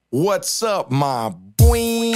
What's up, my boy?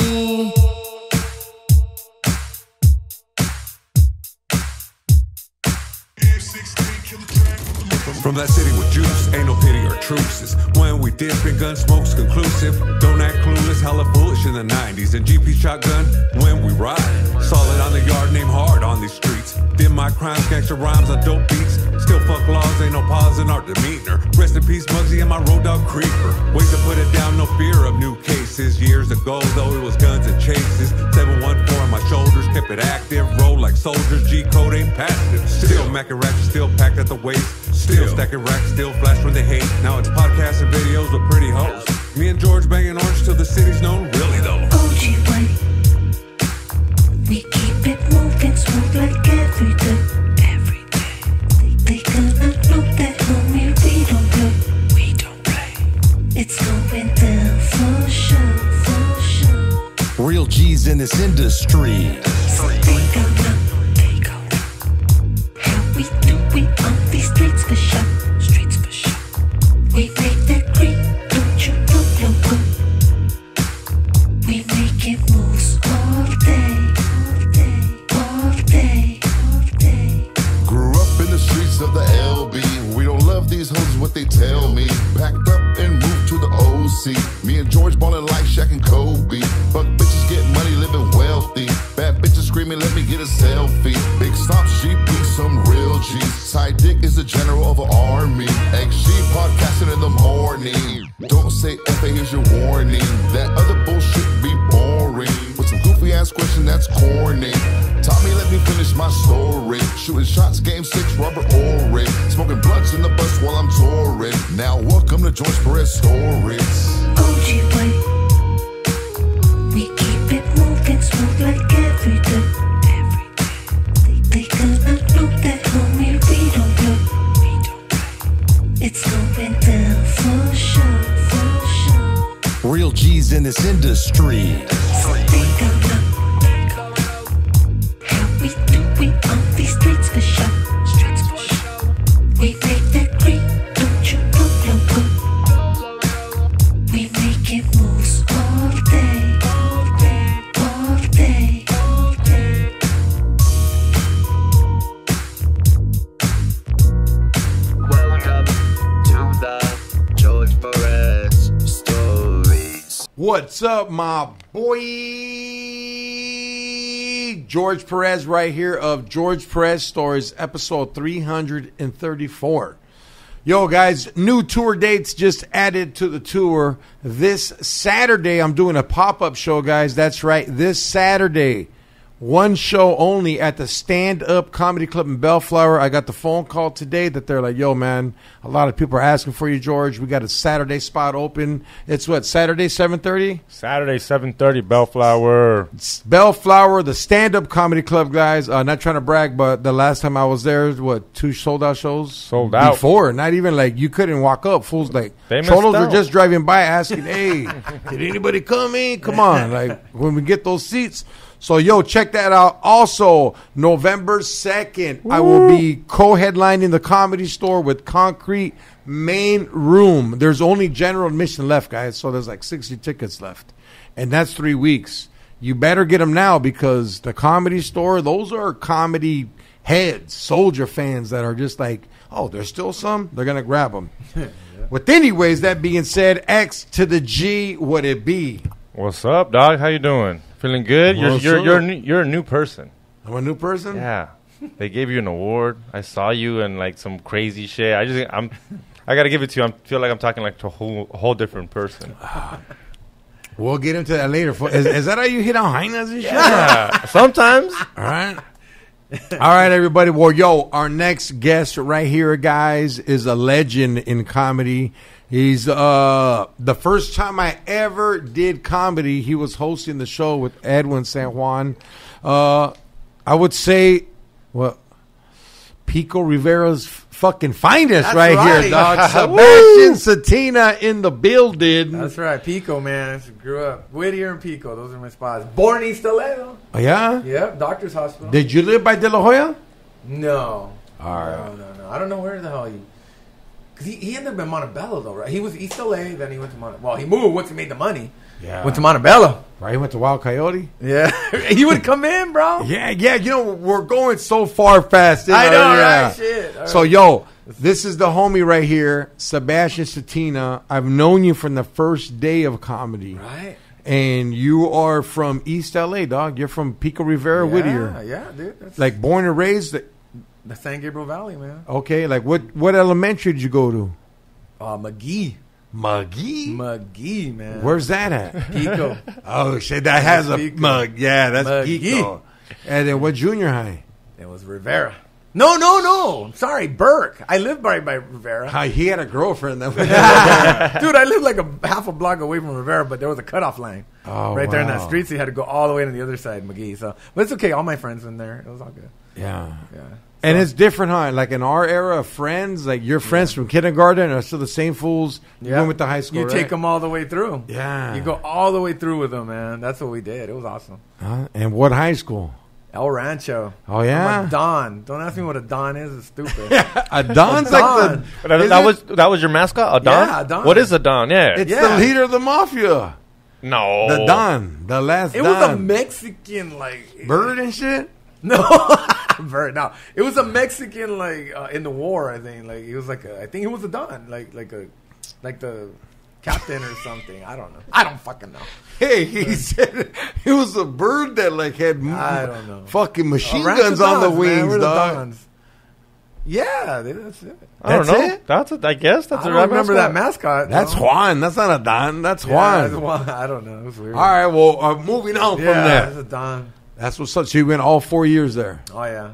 From that city with juice, ain't no pity or truces. When we dip and gun smoke's conclusive. Don't act clueless, hella foolish in the 90s. And GP shotgun when we ride. Solid on the yard, name hard on these streets. Dim my crimes, gangster rhymes on dope beats. Still fuck laws, ain't no pause in our demeanor. Rest in peace, Muggsy and my road dog creeper. Way to put it down, no fear of new cases. Years ago, though, it was guns and chases. 714 on my shoulders, kept it active. Roll like soldiers, G-code ain't passive. Still macking ratchet, still packed at the waist. Still stacking racks, still flash when they hate. Now it's podcasts and videos with pretty hoes. Me and George banging orange till the city's known, really though. OG way. We keep it moving smooth like every day. Every day. They gonna know that homie, we don't play. It's going down for sure, for sure. Real G's in this industry. So they gon' know how we do it on these streets for sure. Streets for sure. We make that green, don't you know, loco? We making moves all day, all day, all day, all day. Grew up in the streets of the LB. We don't love these hoes, what they tell me. Packed up and moved to the OC. Me and George ballin' like Shaq and Kobe. Fuck bitches, get money, living wealthy. Bad bitches screaming, let me get a selfie. Big stop, sheep, some real G's. Side dick is the general of an army. XG podcasting in the morning. Don't say F, here's your warning. That other bullshit be boring. With some goofy ass question that's corny. Tommy, let me finish my story. Shooting shots, game 6, rubber orange. Smoking blunts in the bus while I'm touring. Now welcome to George Perez Stories. OG way. We keep it moving smooth like every day. Every day. They gonna know that homie, we don't play. It's going down for sure, for sure. Real G's in this industry. So they gon' know how we do it on these streets for sure. Streets for sure. We make that green, don't you know, loco? We making moves all day, all day, all day, all day. Welcome to the George Perez Stories. What's up, my boy? George Perez right here of George Perez Stories, episode 334. Yo, guys, new tour dates just added to the tour. This Saturday, I'm doing a pop-up show, guys. That's right, this Saturday. One show only at the Stand Up Comedy Club in Bellflower. I got the phone call today that they're like, yo, man, a lot of people are asking for you, George. We got a Saturday spot open. It's what, Saturday, 7:30? Saturday, 7:30, Bellflower. Bellflower, the Stand Up Comedy Club, guys. Not trying to brag, but the last time I was there, what, 2 sold-out shows? Sold out. Before, not even like, you couldn't walk up. Fools like, They missed Cholos were out. just driving by asking, hey, did anybody come in? Come on. Like, when we get those seats. So, yo, check that out. Also, November 2nd, I will be co-headlining the Comedy Store with Concrete Main Room. There's only general admission left, guys, so there's like 60 tickets left. And that's 3 weeks. You better get them now because the Comedy Store, those are comedy heads, soldier fans that are just like, oh, there's still some? They're going to grab them. With anyways, that being said, X to the G, would it be? What's up, dog? How you doing? Feeling good? What's You're a new person. I'm a new person? Yeah. They gave you an award. I saw you in like some crazy shit. I gotta give it to you. I feel like I'm talking like to a whole different person. We'll get into that later. Is that how you hit on hyenas and shit? Yeah. Sometimes. All right. All right, everybody. Well, yo, our next guest right here, guys, is a legend in comedy. He's the first time I ever did comedy, he was hosting the show with Edwin San Juan. I would say, well, Pico Rivera's fucking finest. That's right here, dog. Sebastian Cetina in the building. That's right, Pico, man. I grew up Whittier and Pico. Those are my spots. Born East Toledo. Oh, yeah? Yep, Doctor's Hospital. Did you live by De La Hoya? No. All right. No. I don't know where the hell you... 'Cause he ended up in Montebello though, right? He was East LA, then he went to Montebello. Well, he moved once he made the money. Yeah. Went to Montebello. Right, he went to Wild Coyote. Yeah, he would come in, bro. Yeah. You know, we're going so far fast. I know, right? Shit. All So, right. yo, this is the homie right here, Sebastian Cetina. I've known you from the first day of comedy. Right. And you are from East LA, dog. You're from Pico Rivera, Whittier. Yeah, dude. That's Like born and raised. the San Gabriel Valley, man. Okay, like what elementary did you go to? McGee, man. Where's that at? Pico? Oh shit, that has a Pico. mug. Yeah, that's McGee. Pico. And then what junior high? It was Rivera. No. I'm sorry, Burke. I lived by Rivera. How he had a girlfriend that was Dude, I lived like half a block away from Rivera, but there was a cutoff line right there in that wow. street, so you had to go all the way to the other side, McGee. So, but it's okay. All my friends in there. It was all good. Yeah. Yeah. And it's different, huh? Like in our era of friends, like your friends from kindergarten are still the same fools you went with the high school, You right? take them all the way through. Yeah. You go all the way through with them, man. That's what we did. It was awesome. Huh? And what high school? El Rancho. Oh, yeah? I'm a Don. Don't ask me what a Don is. It's stupid. A Don's A like Don. That was your mascot, a Don? Yeah, a Don. What is a Don? Yeah. it's Yeah. the leader of the mafia. No. The Don. The last It Don. was a Mexican, like... Bird and shit? No. Bird, no. It was a Mexican, like, in the war, I think. Like, he was like I think he was a Don. Like the captain or something. I don't know. I don't fucking know. Hey, he said it was a bird that like had I don't know. fucking machine Rancho guns on the Dons, man. wings, We're the dog. Dons. Yeah, that's it. I don't That's know. it? I guess that's I a don't remember that mascot. That's no. Juan. That's not a Don. That's Yeah, Juan. that's Juan. I don't know. It was weird. All right, well, moving on from Yeah, that. that's a Don. That's what's up. So you went all 4 years there. Oh, yeah.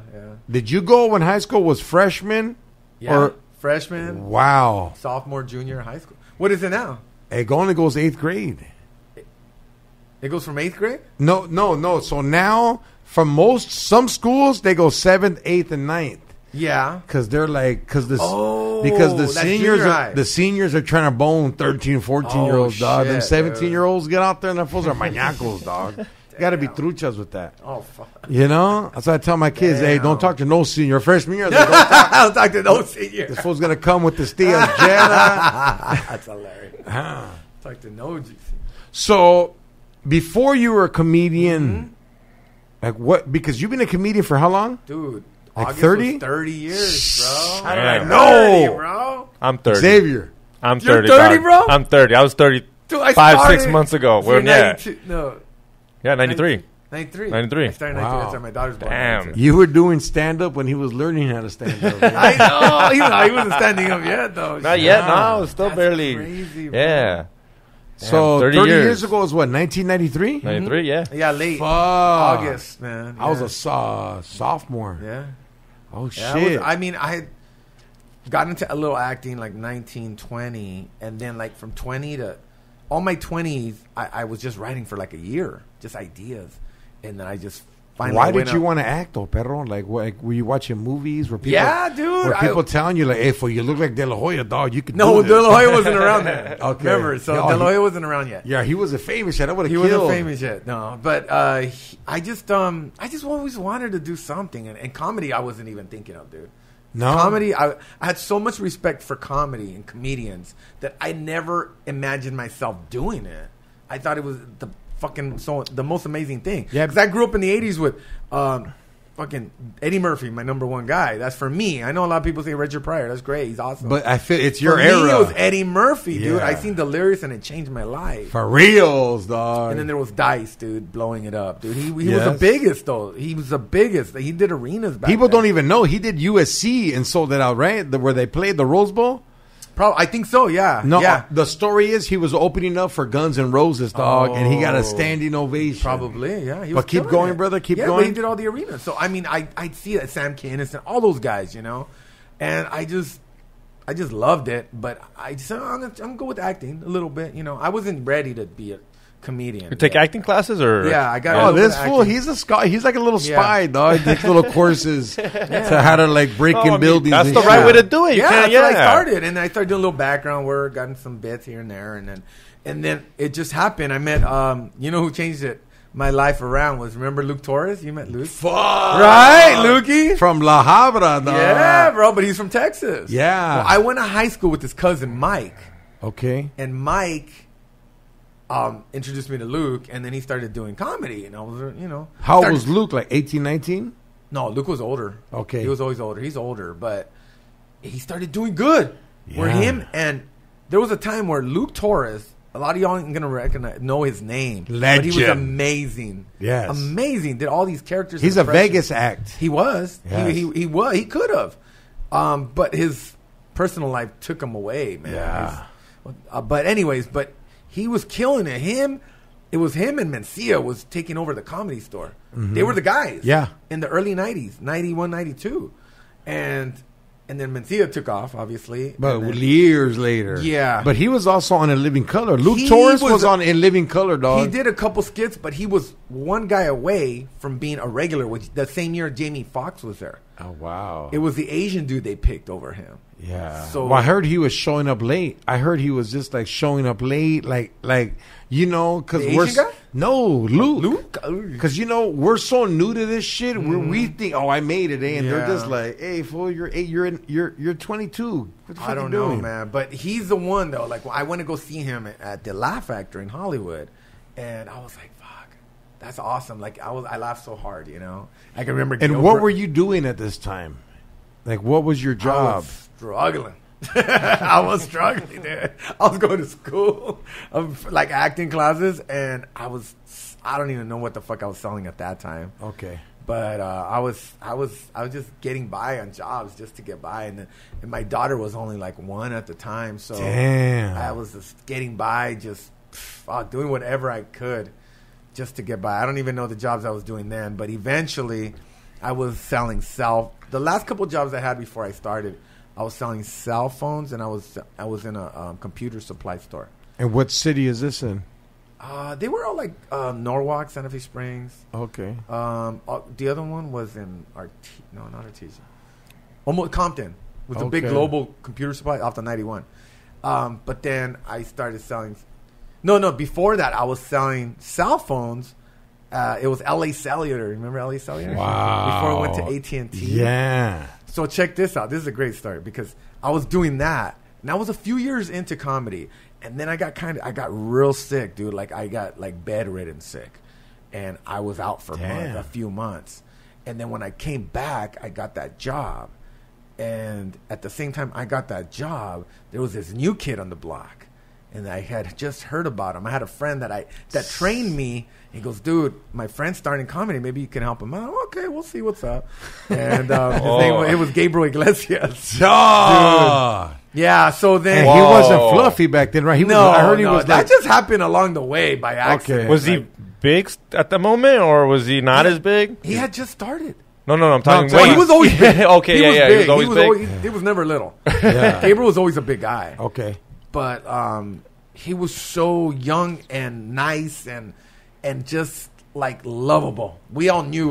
Did you go when high school was freshman? Yeah. Or Freshman, wow, sophomore, junior, high school. What is it now? it only goes 8th grade. It goes from 8th grade? No. So now, from some schools, they go 7th, 8th, and 9th. Yeah. Because they're like, because the that's seniors junior high. are trying to bone 13, 14-year-olds, dog. Them shit, 17-year-olds get out there and them fools are maniacos, dog. You got to be truchas with that. Oh, fuck. You know? That's why I tell my kids, hey, don't talk to no senior. Freshman year, don't I'll talk to no senior. this fool's going to come with the Stias Jetta. That's hilarious. Talk to no GC. So, before you were a comedian, like what? Because you've been a comedian for how long? Dude. Like August 30? was 30 years, bro. How did I Damn. know? 30, bro. I'm 30. Xavier. I'm You're 30. 30, dog. bro? I'm 30. I was 30. Dude, I 5-6 started- months ago. So you're When, yeah. 92 No. Yeah, 93. 93. 93. I started 93. Wow. That's why my daughter's born. Damn. 92. You were doing stand-up when he was learning how to stand up. yeah? I know. He wasn't standing up yet, though. Not yet. No, I was still That's barely. crazy, bro. Yeah. So, 30 30 years. years ago was what, 1993? 93, yeah. Yeah, late. Fuck. August, man. I was Yeah. a sophomore. Yeah. Oh, Yeah, shit. I had gotten into a little acting like 19, 20, and then like from 20 to all my 20s, I was just writing for like a year, just ideas, and then I just finally. Why went did you up. want to act, though, perro? Like, were you watching movies? Were people, Yeah, dude. Were people telling you, like, hey, fool, you look like De La Hoya, dog. You could No, do De this. La Hoya wasn't around then. Okay. Remember, so Yeah, De La Hoya wasn't around yet. Yeah, he was a famous shit. I would have He killed. wasn't famous yet, no. But I just always wanted to do something, and comedy I wasn't even thinking of, dude. No? Comedy, I had so much respect for comedy and comedians that I never imagined myself doing it. I thought it was the most amazing thing. Yeah. Because I grew up in the 80s with fucking Eddie Murphy, my number one guy. That's for me. I know a lot of people say Richard Pryor. That's great. He's awesome. But I feel it's your for era. me, it was Eddie Murphy, dude. Yeah. I seen Delirious and it changed my life. For reals, dog. And then there was Dice, dude, blowing it up, dude. He was Yes. the biggest, though. He was the biggest. He did arenas back People then. don't even know. He did USC and sold it out, right? Where they played the Rose Bowl? I think so, yeah. No, yeah. the story is he was opening up for Guns N' Roses, dog, and he got a Oh. standing ovation. Probably, yeah. He was But keep killing going, it. brother, keep But going. he did all the arenas. So, I mean, I'd see that Sam Kinison and all those guys, you know. And I just loved it. But I'm gonna go with acting a little bit, you know. I wasn't ready to be a comedian. You take acting classes or? Yeah, I got a Oh, little bit this of fool, acting. he's a sky. He's like a little Yeah. spy, dog. He takes little courses to how to like break No, in I mean, buildings. that's and the shit. right way to do it. You Yeah, can't, that's what I started, and I started doing a little background work, gotten some bits here and there, and then it just happened. I met, you know, who changed it? my life around was, remember Luke Torres? You met Luke? Fuck. Right, Lukey? From La Habra, dog. Yeah, bro, but he's from Texas. Yeah. Well, I went to high school with his cousin, Mike. Okay. And Mike introduced me to Luke, and then he started doing comedy. And I was, How old started- was Luke? Like 18, 19? No, Luke was older. Okay. He was always older. He's older, but he started doing good. Where Yeah. him and there was a time where Luke Torres, a lot of y'all ain't gonna know his name. But he was Legend. amazing. Yes. Amazing. Did all these characters. He's and a impressions. Vegas act. He was. Yes. He was. He could have. But his personal life took him away, man. Yeah. But anyways, he was killing it. It was him and Mencia was taking over the Comedy Store. They were the guys. Yeah. In the early 90s, 91, 92. And then Mencia took off, obviously. But And then- years later. Yeah. But he was also on In Living Color. Luke He Torres was was on In Living Color, dog. he did a couple skits, but he was one guy away from being a regular, which the same year Jamie Foxx was there. Oh, wow. It was the Asian dude they picked over him. Yeah. So- Well, I heard he was showing up late. I heard he was just like showing up late, like because The we're Asian guy? no Luke. Luke? Because we're so new to this shit. We think, oh, I made it, and they're Yeah. just like, hey, fool, you're 8, you're 22. What the fuck I don't you know, doing? man. But he's the one, though. Like, I went to go see him at the Laugh Factory in Hollywood, and I was like, fuck, that's awesome. Like, I laughed so hard, I can remember. And what were you doing at this time? Like, what was your I job? was struggling. I was struggling, dude. I was going to school, like acting classes, and I don't even know what the fuck I was selling at that time. Okay. But I was just getting by on jobs just to get by, and my daughter was only like 1 at the time, so Damn. I was just getting by, just doing whatever I could just to get by. I don't even know the jobs I was doing then, but eventually I was selling the last couple of jobs I had before I started, I was selling cell phones, and I was in a computer supply store. And what city is this in? They were all like Norwalk, Santa Fe Springs. Okay. The other one was in not Artesia. Almost Compton was a big Okay. global computer supply off the 91. But then I started selling. No. Before that, I was selling cell phones. It was LA Cellular. Remember LA Cellular? Wow. Before I went to AT&T. Yeah. So check this out. This is a great story because I was doing that, and I was a few years into comedy, and then I got real sick, dude. Like I got like bedridden sick, and I was out for a few months, and then when I came back, I got that job, and at the same time I got that job, there was this new kid on the block, and I had just heard about him. I had a friend that trained me. He goes, dude, my friend's starting comedy. Maybe you can help him out. Okay, we'll see what's up. And it was Gabriel Iglesias. Oh. Yeah, so then... And he wasn't fluffy back then, right? I heard he was that like... just happened along the way by accident. Okay. Was he big at the moment, or was he not as big? He had just started. No, I'm talking. Well, he was always big. Okay, He was yeah. big. He was always big. He was never little. Yeah. Gabriel was always a big guy. Okay. But he was so young and nice and just like lovable. We all knew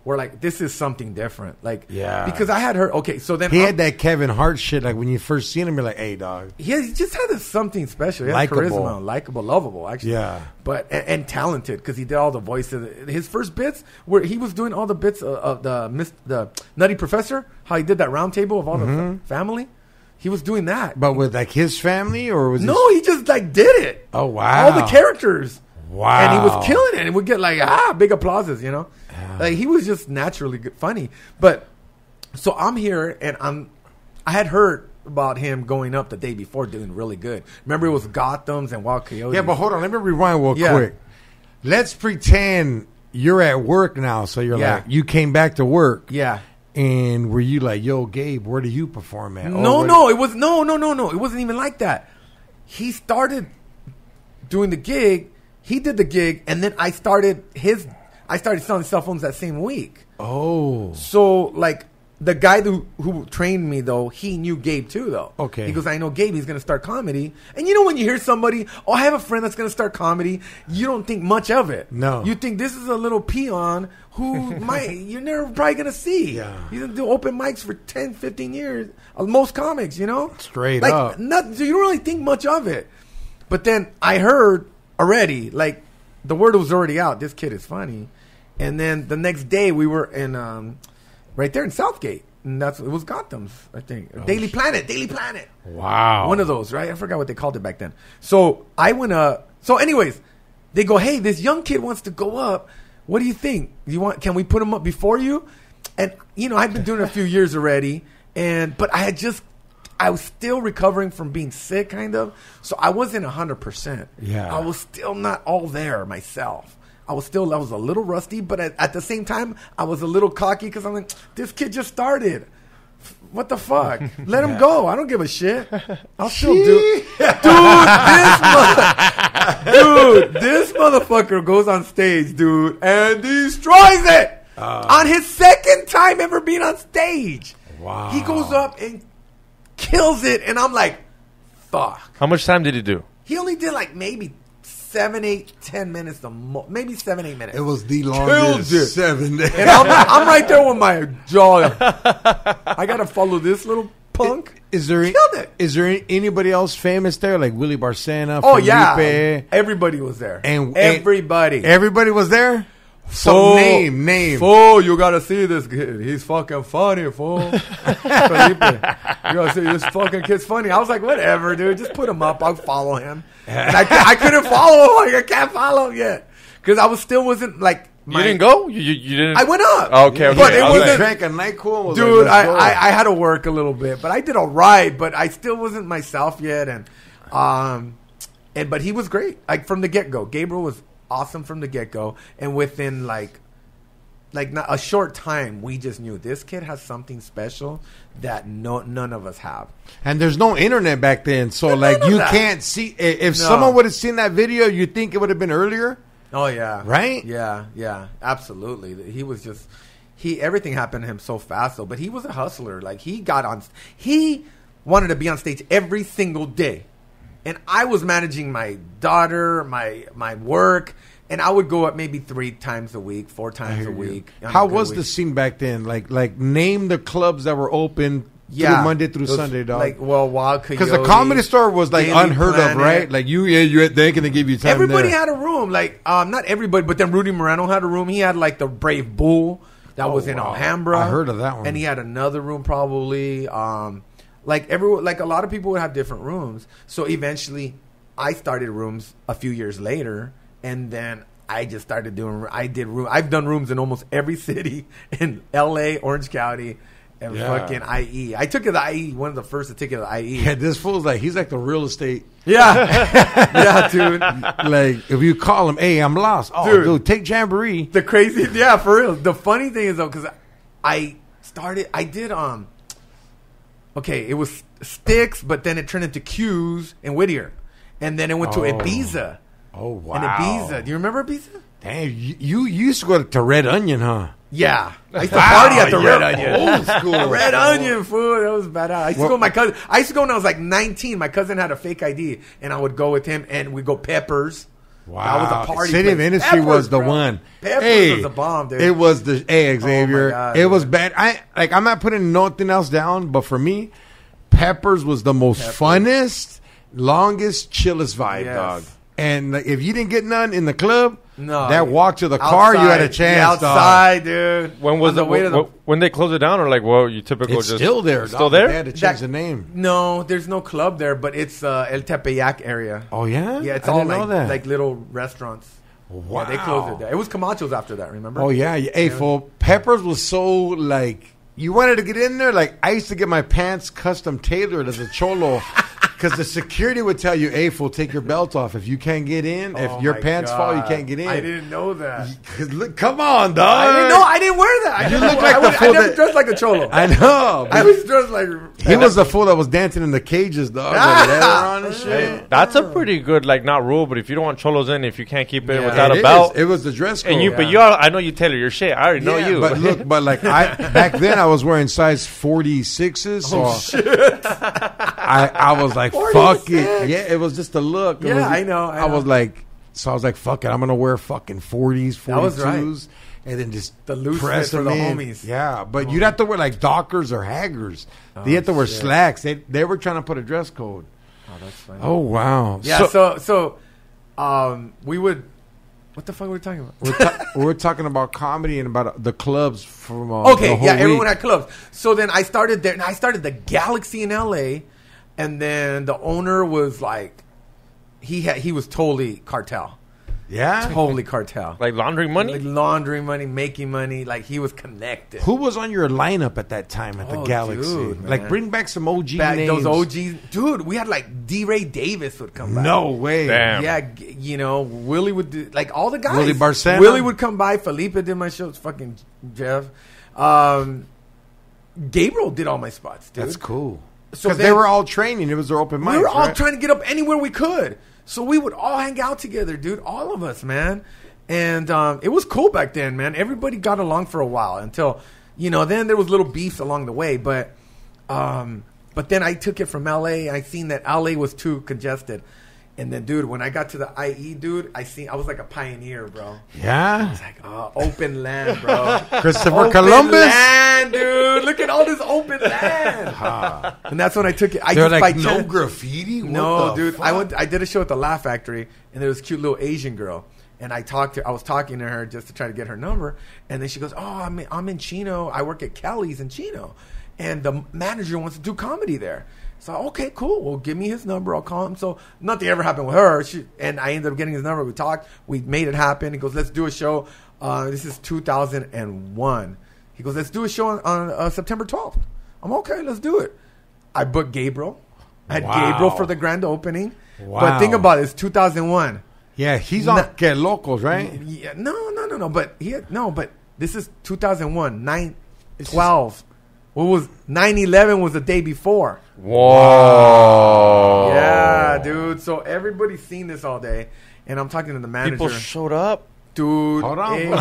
we're like, this is something different. Like, Yeah. because I had heard. Okay, so then He had that Kevin Hart shit. Like when you first seen him, you're like, "Hey, dog." he just had something special. He had Likable. charisma, likable, lovable, actually. Yeah. But and talented because he did all the voices. His first bits where he was doing all the bits of the Nutty Professor. How he did that round table of all the family. He was doing that. But with like his family, or was No, he just like did it. Oh, wow. All the characters. Wow. And he was killing it, and would get like big applauses, Like he was just naturally good, funny. But so I'm here, and I had heard about him going up the day before, doing really good. Remember, it was Gotham's and Wild Coyotes. Yeah, but hold on. Let me rewind real Yeah. quick. Let's pretend you're at work now. So you're Yeah. like, you came back to work. Yeah. And were you like, yo, Gabe, where do you perform at? No, it was no. It wasn't even like that. He started doing the gig. He did the gig, and then I started selling cell phones that same week. Oh. So like the guy who trained me though, he knew Gabe too though. Okay. He goes, I know Gabe. He's going to start comedy. And when you hear somebody, I have a friend that's going to start comedy. You don't think much of it. No. You think this is a little peon who you're never probably going to see. Yeah. He's going to do open mics for 10, 15 years. Most comics, Straight up. So you don't really think much of it. But then I heard already, like the word was already out. This kid is funny. And then the next day we were in right there in Southgate. And it was Gotham's, I think. Daily Planet. Wow. One of those, right? I forgot what they called it back then. So I went up. So anyways, they go, hey, this young kid wants to go up. What do you think? Can we put him up before you? And, I'd been doing it a few years already. But I was still recovering from being sick, kind of. So I wasn't 100%. Yeah. I was still not all there myself. I was a little rusty, but at the same time, I was a little cocky because I'm like, this kid just started. What the fuck? Let him go. I don't give a shit. I'll still do. Dude, this motherfucker goes on stage, dude, and destroys it on his second time ever being on stage. Wow. He goes up and kills it, and I'm like, fuck. How much time did he do? He only did like maybe 7, 8, 10 minutes, maybe 7, 8 minutes. It was the Killed longest it. 7 days. And I'm right there with my jaw. I gotta follow this little punk. Is there Killed it. Is there anybody else famous there, like Willie Barcena? Oh Felipe? yeah, everybody was there. And Everybody was there. So name. Fool, you gotta see this kid. He's fucking funny, fool. Felipe, you gotta see this fucking kid's funny. I was like, whatever, dude. Just put him up. I'll follow him. And I couldn't follow him. Like, I can't follow him yet because I wasn't like. You didn't go? You didn't? I went up. Okay. But it wasn't. Drank a NyQuil. Dude, I had to work a little bit, but I did all right. But I still wasn't myself yet, but he was great. Like from the get go, Gabriel was awesome from the get go, and within like not a short time, we just knew this kid has something special that none of us have. And there's no internet back then, so like you can't see. If someone would have seen that video, you think it would have been earlier. Oh yeah, right? Yeah, absolutely. He was just everything happened to him so fast though. But he was a hustler. Like he wanted to be on stage every single day, and I was managing my daughter, my work, and I would go up maybe 3 times a week, 4 times a week. How was the scene back then? Like name the clubs that were open. Through Monday through Sunday, dog. Like, Wild Coyote. Because the Comedy Store was like Daily unheard Planet. of, right? Like they can give you time. Everybody there. had a room. Like not everybody, but then Rudy Moreno had a room. He had like the Brave Bull that was in Alhambra. I heard of that one. And he had another room probably. Like a lot of people would have different rooms. So eventually, I started rooms a few years later, and then I just started doing. I've done rooms in almost every city in L.A., Orange County. And fucking IE. I took it to IE, one of the first to take it to IE. Yeah, this fool's he's like the real estate. Yeah. Yeah, dude. Like, if you call him, hey, I'm lost. Oh, dude, take Jamboree. The crazy, yeah, for real. The funny thing is, though, because I did, it was Sticks, but then it turned into Q's in Whittier. And then it went to Ibiza. Oh, wow. And Ibiza. Do you remember Ibiza? Damn, you used to go to Red Onion, huh? Yeah. I used to party at the Red Onion. Old school. Red Onion, fool. That was badass. I used to go with my cousin. I used to go when I was like 19. My cousin had a fake ID, and I would go with him, and we'd go Peppers. Wow. That was a party City place. of Industry Peppers, was the bro. one. Peppers was a bomb, dude. It was the Xavier. Oh, my God, it was bad. I'm not putting nothing else down, but for me, Peppers was the most funnest, longest, chillest vibe, dog. And like, if you didn't get none in the club, that walk to the car, you had a chance. Outside, dude. When was when they closed it down, or like, well, you typical it's just still there. Still there? They had to change the name. No, there's no club there, but it's El Tepeyac area. Oh yeah, Yeah, it's I all didn't know that. like little restaurants. Wow, Yeah, they closed it there. It was Camacho's after that. Remember? Oh yeah, hey, for Peppers was so like you wanted to get in there. Like I used to get my pants custom tailored as a cholo. Because the security would tell you, hey, fool, take your belt off. If you can't get in, if your pants fall, you can't get in. I didn't know that. Look, come on, dog. I didn't know. I didn't wear that. You look like the fool I never that- dressed like a cholo. I know. I was dressed like... He was the fool that was dancing in the cages, dog. With leather on and shit. Hey, that's a pretty good, like, not rule, but if you don't want cholos in, if you can't keep it without It a belt, is. It was the dress code. and but I know you tailor your shit. I already know you. But look, back then I was wearing size 46s, so I was like, fuck it. Yeah, it was just a look. I know. I was like, fuck it. I'm gonna wear fucking 40s, 42s, That was right. and then just The loose press fit for them the in. homies. Yeah, but you'd have to wear like Dockers or Haggers. They had to wear slacks. They were trying to put a dress code. Oh, that's funny. Oh wow. Yeah, so we would What the fuck were we talking about? We're talking about comedy and about the clubs from Okay, the whole yeah, everyone week. had clubs. So then I started there, and I started the Galaxy in LA, and then the owner was like, he was totally cartel, Yeah. totally cartel, Like laundering money? like laundering money, making money, like he was connected. Who was on your lineup at that time at the Oh, Galaxy? dude, Like, man. bring back some OG Back names. those OGs, dude. We had like D. Ray Davis would come by. No way. Damn. Yeah, you know, Willie would do, like all the guys. Willie Barcena? Willie would come by. Felipe did my shows. Fucking Jeff. Gabriel did all my spots, dude. That's cool. So Because then- they were all training. It was their open mic. We were all right? trying to get up anywhere we could. So we would all hang out together, dude. All of us, man. And it was cool back then, man. Everybody got along for a while until, you know, then there was little beefs along the way. But then I took it from LA. I seen that LA was too congested. And then, dude, when I got to the IE, dude, I was like a pioneer, bro. Yeah. It's like, open land, bro. Christopher Open Columbus. land, dude. Look at all this open land. And that's when I took it. I They're just like, by no chance- graffiti? What no, the dude. fuck? I did a show at the Laugh Factory, and there was a cute little Asian girl, and I was talking to her just to try to get her number, and then she goes, "Oh, I'm in Chino. I work at Kelly's in Chino, and the manager wants to do comedy there." So okay, cool. Well, give me his number. I'll call him. So nothing ever happened with her, and I ended up getting his number. We talked. We made it happen. He goes, "Let's do a show." This is 2001. He goes, "Let's do a show on September 12th." I'm okay. Let's do it. I booked Gabriel. I had Wow. Gabriel for the grand opening. Wow. But think about it. It's 2001. Yeah, he's on Nah. Que Locos, right? Yeah, no. But this is 2001. 9/12. What was 9/11 was the day before. Whoa. Yeah, dude. So everybody's seen this all day, and I'm talking to the manager. People showed up. Dude, Hold on, hey, bro.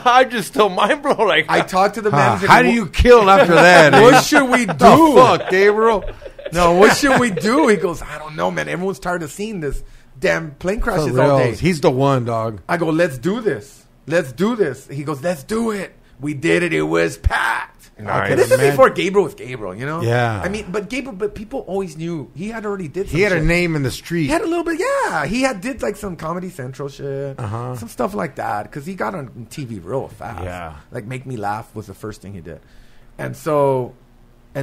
I'm just still mind blown. Like, I talked to the Huh. manager. How do you kill after that? What should we do? The fuck, Gabriel? No, what should we do? He goes, I don't know, man. Everyone's tired of seeing this damn plane For crashes all day. reals. He's the one, dog. I go, let's do this. Let's do this. He goes, let's do it. We did it. It was packed. Nice. But this is before Gabriel was Gabriel, you know? Yeah. I mean, but people always knew he had already did some He had a shit. name in the street. He had a little bit, yeah. He did like some Comedy Central shit, some stuff like that, because he got on TV real fast. Yeah. Like Make Me Laugh was the first thing he did, and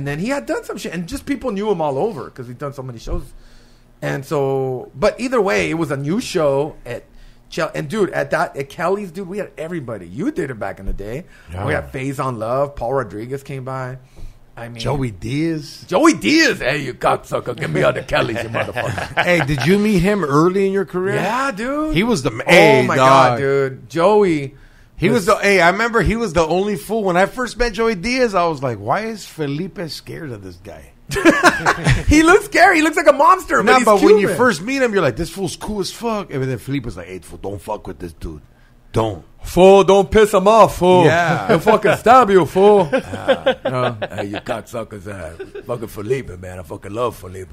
then he had done some shit, and just people knew him all over because he'd done so many shows, and so. But either way, it was a new show at. And dude, at Kelly's, dude, we had everybody. You did it back in the day. Yeah. We had Faze on Love. Paul Rodriguez came by. I mean, Joey Diaz. Joey Diaz. Hey, you cocksucker, get me out of Kelly's, you motherfucker. Hey, did you meet him early in your career? Yeah, dude. He was the Oh hey, my dog. god, dude. Joey. He was the I remember he was the only fool when I first met Joey Diaz. I was like, why is Felipe scared of this guy? He looks scary. He looks like a monster. No, he's but when you Cuban. first meet him, you're like, this fool's cool as fuck. And then Felipe was like, hey, fool, don't fuck with this dude. Don't. Fool, don't piss him off, fool. Yeah. He'll fucking stab you, fool. Hey, you cocksuckers. Fucking Felipe, man. I fucking love Felipe.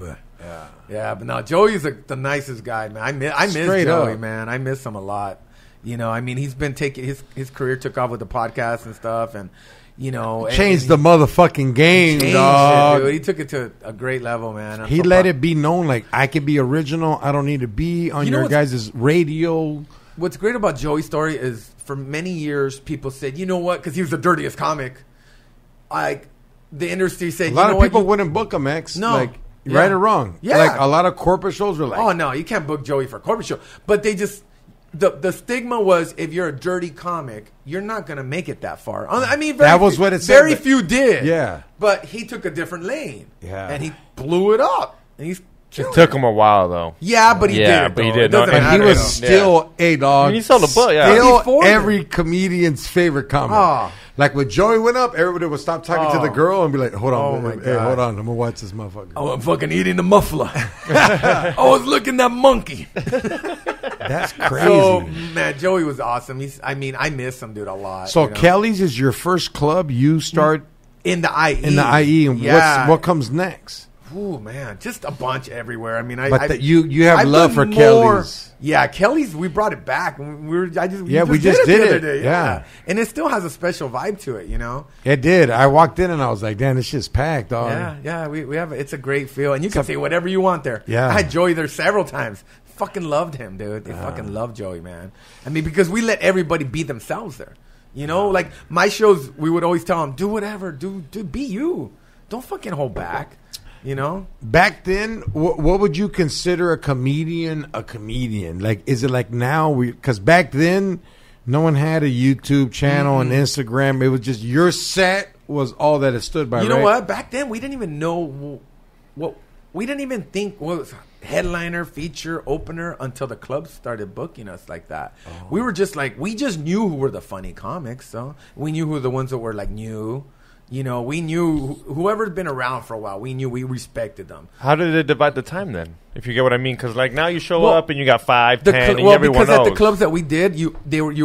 Yeah, but no, Joey's the nicest guy, man. I miss Straight Joey, up. man. I miss him a lot. You know, I mean, he's been taking his career took off with the podcast and stuff, and you know, Changed the motherfucking game, changed dog. it, dude. He took it to a great level, man. I'm He so let proud. it be known, like, I can be original. I don't need to be on You know your what's- guys' radio. What's great about Joey's story is for many years people said, you know what, because he was the dirtiest comic. Like the industry said, A lot you know of people what, wouldn't book him, X. No. Like, Yeah. right or wrong. Yeah. Like, a lot of corporate shows were like, oh no, you can't book Joey for a corporate show. But they just the stigma was if you're a dirty comic, you're not gonna make it that far. I mean, That was what it said, Very but- few did. Yeah. but he took a different lane. Yeah. and he blew it up. And he's it killing took it. him a while, though. Yeah, but he Yeah, did. but he though. did. It doesn't No, and he matter, was though. still a dog. I mean, he sold the book, yeah. Still Before every comedian's favorite comic. Oh. Like when Joey went up, everybody would stop talking to the Oh. girl and be like, "Hold on, Oh, my hey, God. hold on, I'm gonna watch this motherfucker." Oh, I'm fucking eating the muffler. I was looking at monkey. That's crazy. So man, Joey was awesome. I miss him, dude, a lot. So you know? Kelly's is your first club. You start in the IE. in the IE, and yeah. what comes next? Ooh, man, just a bunch everywhere. I mean, But you have I've love done for Kelly's. Yeah, Kelly's. We brought it back. We just did the other it. day, Yeah. and it still has a special vibe to it. You know. It did. I walked in and I was like, "Damn, this shit's packed, dog." Yeah. We have. It's a great feel, and you can say whatever you want there. Yeah. I had Joey there several times. fucking loved him, dude. They fucking loved Joey, man. I mean, because we let everybody be themselves there. You know, like my shows, we would always tell them, do whatever, do be you. Don't fucking hold back. You know, back then, what would you consider a comedian? Like, is it like now? Because back then, no one had a YouTube channel and Instagram. It was just your set was all that it stood by. You know what? Back then, we didn't even know what. We didn't even think what was headliner, feature, opener until the clubs started booking us like that. Oh. We were just like, we just knew who were the funny comics. So we knew who the ones that were like new. You know, we knew whoever's been around for a while. We knew we respected them. How did it divide the time then? If you get what I mean, because like now you show up and you got 5, 10, and everyone because knows. At the clubs that we did, you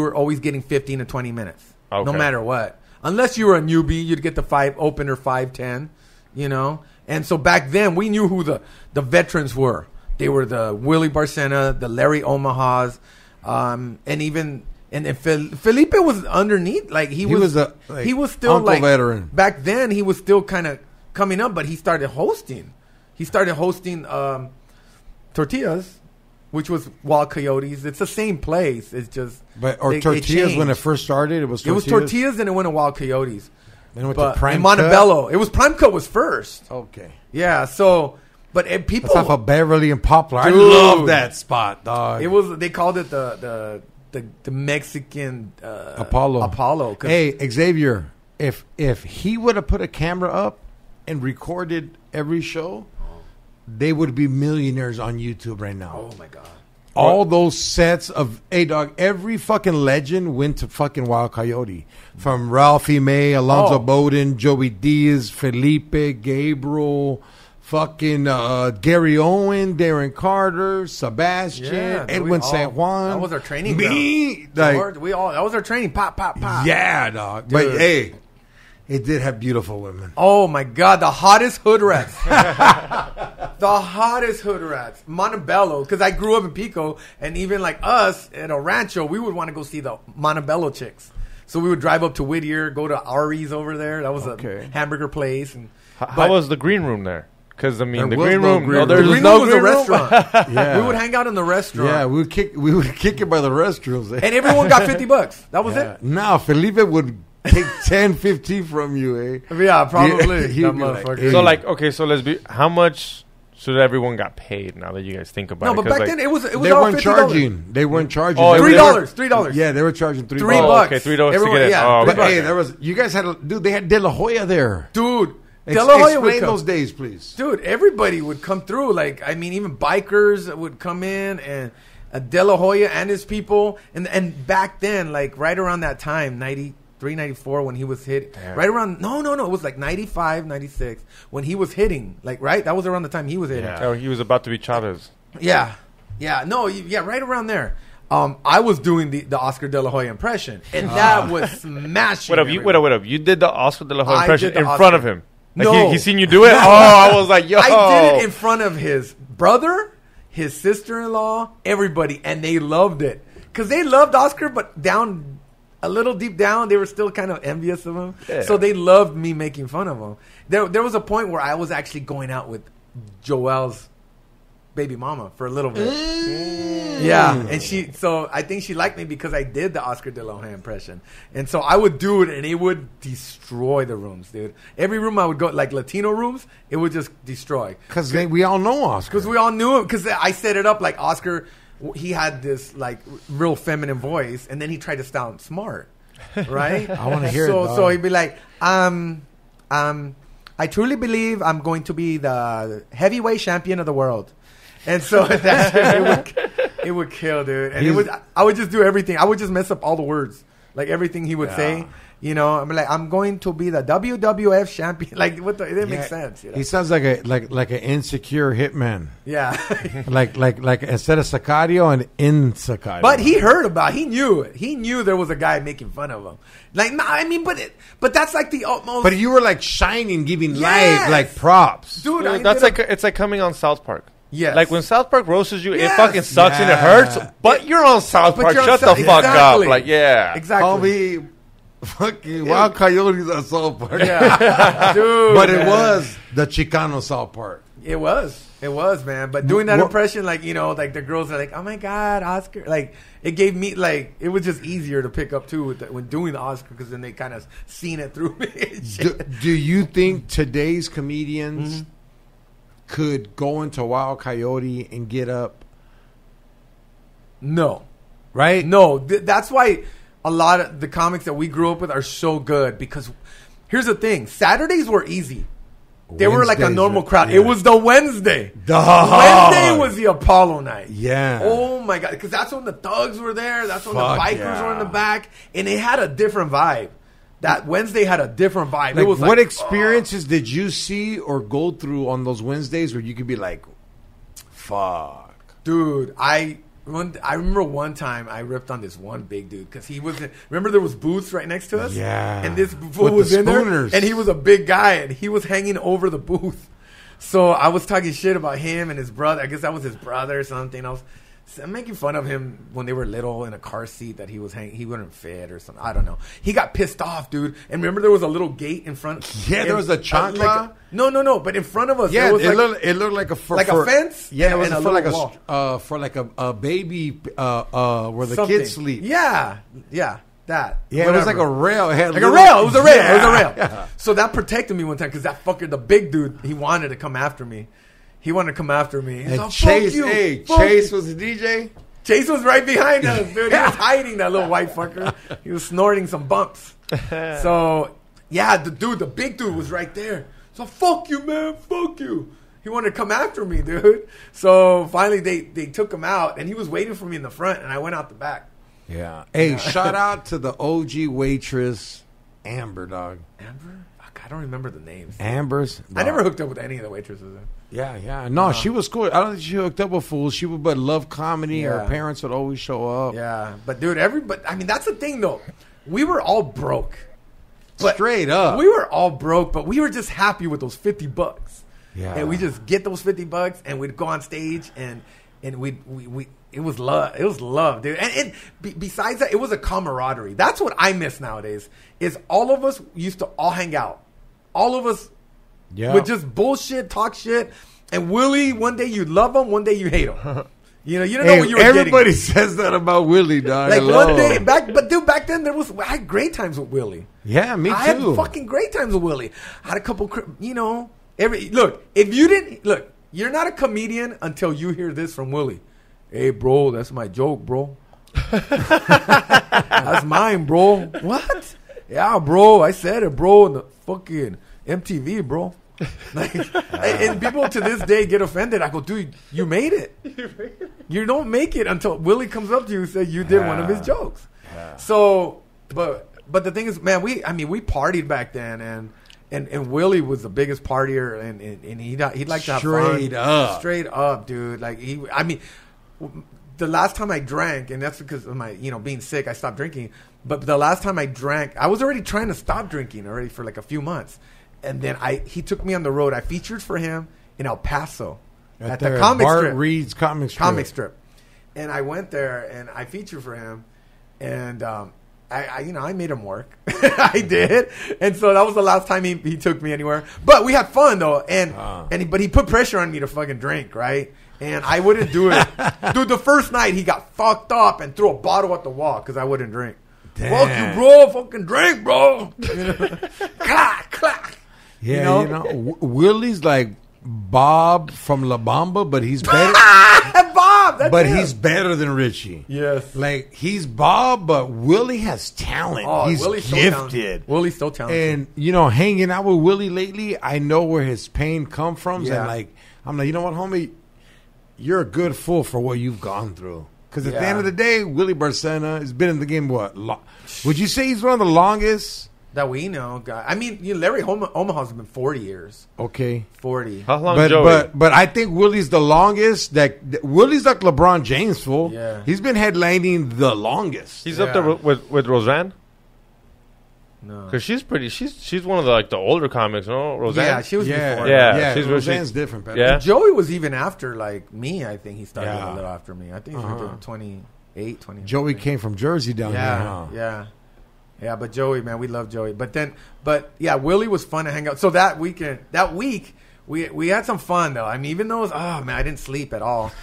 were always getting 15 to 20 minutes, no matter what. Unless you were a newbie, you'd get the 5 opener, 5, 10. You know, and so back then we knew who the veterans were. They were the Willie Barcena, the Larry Omahas, and even. And Felipe was underneath, like he was still like veteran. Back then. He was still kind of coming up, but he started hosting. Tortillas, which was Wild Coyotes. It's the same place. It's just Tortillas when it first started. It was Tortillas, and it went to Wild Coyotes. Then it went to Prime Montebello. It was Prime Cut was first. Okay, yeah. So, but people that's off of Beverly and Poplar. Dude, I love that spot, dog. It was. They called it the Mexican Apollo. Hey, Xavier, if he would have put a camera up and recorded every show, they would be millionaires on YouTube right now. Oh my God. All those sets of every fucking legend went to fucking Wild Coyote. From Ralphie May, Alonzo Bowden, Joey Diaz, Felipe, Gabriel, fucking Gary Owen, Darren Carter, Sebastian, Edwin San Juan. That was our training. That was our training. Pop. Yeah, dog. Dude. But hey, it did have beautiful women. Oh my God, the hottest hood rats. The hottest hood rats. Montebello, because I grew up in Pico, and even like us at a rancho, we would want to go see the Montebello chicks. So we would drive up to Whittier, go to Ari's over there. That was a hamburger place. And how was the green room there? Because I mean, the green room was a restaurant. Yeah. We would hang out in the restaurant. Yeah, we would kick it by the restrooms, and everyone got $50. That was it. No, Felipe would take 10, 15 from you, eh? Yeah, probably. So like, okay, so let's be. How much should everyone got paid? Now that you guys think about it, no, but back like, then it was. They weren't charging. They weren't charging. Oh, $3. Yeah, they were charging $3. $3. Okay, $3 to get it. Yeah, but hey, there was. You guys had they had De La Hoya there, dude. De La Hoya would explain come. those days, please. Dude, everybody would come through. Like, I mean, even bikers would come in, and De La Hoya and his people. And back then, like, right around that time, 93, 94, when he was hit. Yeah. Right around, no. It was like 95, 96, when he was hitting. Like, right? That was around the time he was hitting. Yeah. Oh, he was about to be Chavez. Yeah. Right around there. I was doing the Oscar De La Hoya impression, and that was smashing. What up? You did the Oscar De La Hoya impression in front of him. Like no. he seen you do it? Oh, I was like, yo. I did it in front of his brother, his sister-in-law, everybody, and they loved it. Because they loved Oscar, but a little deep down, they were still kind of envious of him. Yeah. So they loved me making fun of him. There was a point where I was actually going out with Joelle's baby mama for a little bit. Yeah, and so I think she liked me because I did the Oscar De La Hoya impression. And so I would do it, and it would destroy the rooms, dude. Every room I would go, like Latino rooms, it would just destroy. Because we all know Oscar. Because we all knew him. Because I set it up like Oscar, he had this like real feminine voice, and then he tried to sound smart, right? I want to hear it, So he'd be like, I truly believe I'm going to be the heavyweight champion of the world. And so it would kill, dude. And I would just do everything. I would just mess up all the words, like everything he would say. You know, I'm like, I'm going to be the WWF champion. Like, it didn't make sense. You know? He sounds like an insecure hitman. Yeah, like instead of Sicario, an in Sicario. But he knew it. He knew there was a guy making fun of him. Like, no, I mean, but that's like the utmost. But you were like shining, giving light, like props, dude. It's like coming on South Park. Yes. Like when South Park roasts you, it fucking sucks and it hurts. But you're on South Park. Shut the fuck up. Like, yeah. Exactly. Call me fucking Wild Coyotes on South Park. Yeah. Dude. But it was the Chicano South Park. It was, man. But doing that What- impression, like, you know, like the girls are like, "Oh my God, Oscar!" Like, it gave me like it was just easier to pick up too when doing the Oscar because then they kind of seen it through me. And Do, shit. do you think today's comedians could go into Wild Coyote and get up? No, Right? no. That's why a lot of the comics that we grew up with are so good because here's the thing: Saturdays were easy. They were like a Wednesdays normal are- crowd. yeah. It was the Wednesday. Dog. Wednesday was the Apollo night. Yeah. Oh my God. Because that's when the thugs were there. That's when Fuck the bikers yeah. were in the back. And it had a different vibe. That Wednesday had a different vibe. Like, It was what like, experiences did you see or go through on those Wednesdays where you could be like, fuck? dude, I remember one time I ripped on this one big dude because he was. Remember there was booths right next to us. Yeah. and this fool With was the in there, spooners. and he was a big guy, and he was hanging over the booth. So I was talking shit about him and his brother. I guess that was his brother or something. I was making fun of him when they were little in a car seat that he was hanging. He wouldn't fit or something. I don't know. He got pissed off, dude. And remember there was a little gate in front. Yeah, there was a chancla. No. But in front of us, Yeah, there was it looked like a like a fence. Yeah, it was and a for like little wall. for like a baby where the Something. kids sleep. Yeah, that. Yeah, it was Whatever. like a rail. It had Like a little- rail. It was a rail. It was a Yeah. rail. Yeah. So that protected me one time because that fucker, the big dude, he wanted to come after me. He wanted to come after me. He's And like, Chase, fuck you. hey, Fuck Chase you. was the DJ. Chase was right behind us, dude. He was hiding, that little white fucker. He was snorting some bumps. So, yeah, the big dude was right there. So, fuck you, man. Fuck you. He wanted to come after me, dude. So, finally, they took him out, and he was waiting for me in the front, and I went out the back. Yeah. Hey, shout out to the OG waitress, Amber, dog. Amber? Fuck, I don't remember the names. Amber's. I never hooked up with any of the waitresses. Yeah. No, she was cool. I don't think she hooked up with fools. She would but love comedy. Yeah. Her parents would always show up. Yeah, but dude, I mean, that's the thing though. We were all broke. But Straight up. We were all broke, but we were just happy with those $50. Yeah. And we just get those $50 and we'd go on stage and we it was love. It was love, dude. And besides that, it was a camaraderie. That's what I miss nowadays. Is all of us used to all hang out. All of us would just bullshit, talk shit. And Willie, one day you love him, one day you hate him. You don't know what you were everybody getting. says that about Willie, dog. Like Hello. one day back then I had great times with Willie. Yeah, me too. I had fucking great times with Willie. I had a couple, if you didn't look, you're not a comedian until you hear this from Willie. Hey, bro, that's my joke, bro. That's mine, bro. What? Yeah, bro, I said it, bro, in the fucking MTV, bro. And people to this day get offended. I go, dude, you made it. You don't make it until Willie comes up to you and says you did one of his jokes. So, but the thing is, man, we partied back then, and Willie was the biggest partier, and he'd like to have fun. Straight up, dude. Like the last time I drank, and that's because of my being sick, I stopped drinking. But the last time I drank, I was already trying to stop drinking already for like a few months. And then he took me on the road. I featured for him in El Paso at the comic Bart strip. Reed's comic strip. And I went there and I featured for him. And I made him work. I did. And so that was the last time he took me anywhere. But we had fun though. But he put pressure on me to fucking drink, right? And I wouldn't do it. Dude, the first night he got fucked up and threw a bottle at the wall because I wouldn't drink. Damn. Fuck you, bro. Fucking drink, bro. Clack, clack. Yeah, Willie's like Bob from La Bamba, but he's better. Bob, that's him. He's better than Richie. Yes. Like he's Bob, but Willie has talent. Oh, he's Willie's so gifted. talented. Willie's so talented. And hanging out with Willie lately, I know where his pain come from. Yeah. And I'm like, you know what, homie, you're a good fool for what you've gone through. Because at the end of the day, Willie Barcena has been in the game. What would you say he's one of the longest? That we know, guy. I mean, Larry Omaha's been 40 years. Okay, 40. How long, Joey? But I think Willie's the longest. That Willie's like LeBron James, fool. Yeah. He's been headlining the longest. He's up there with Roseanne. No. Because she's pretty. She's one of the older comics, no? Roseanne. Yeah, she was before. Yeah, she's Roseanne's different. Better. Yeah. Joey was even after me. I think he started Yeah. a little after me. I think he was doing 28, 20. Joey came from Jersey down here. Huh? Yeah, but Joey, man, we love Joey. But Willie was fun to hang out. So that week, we had some fun though. I mean, even though I didn't sleep at all.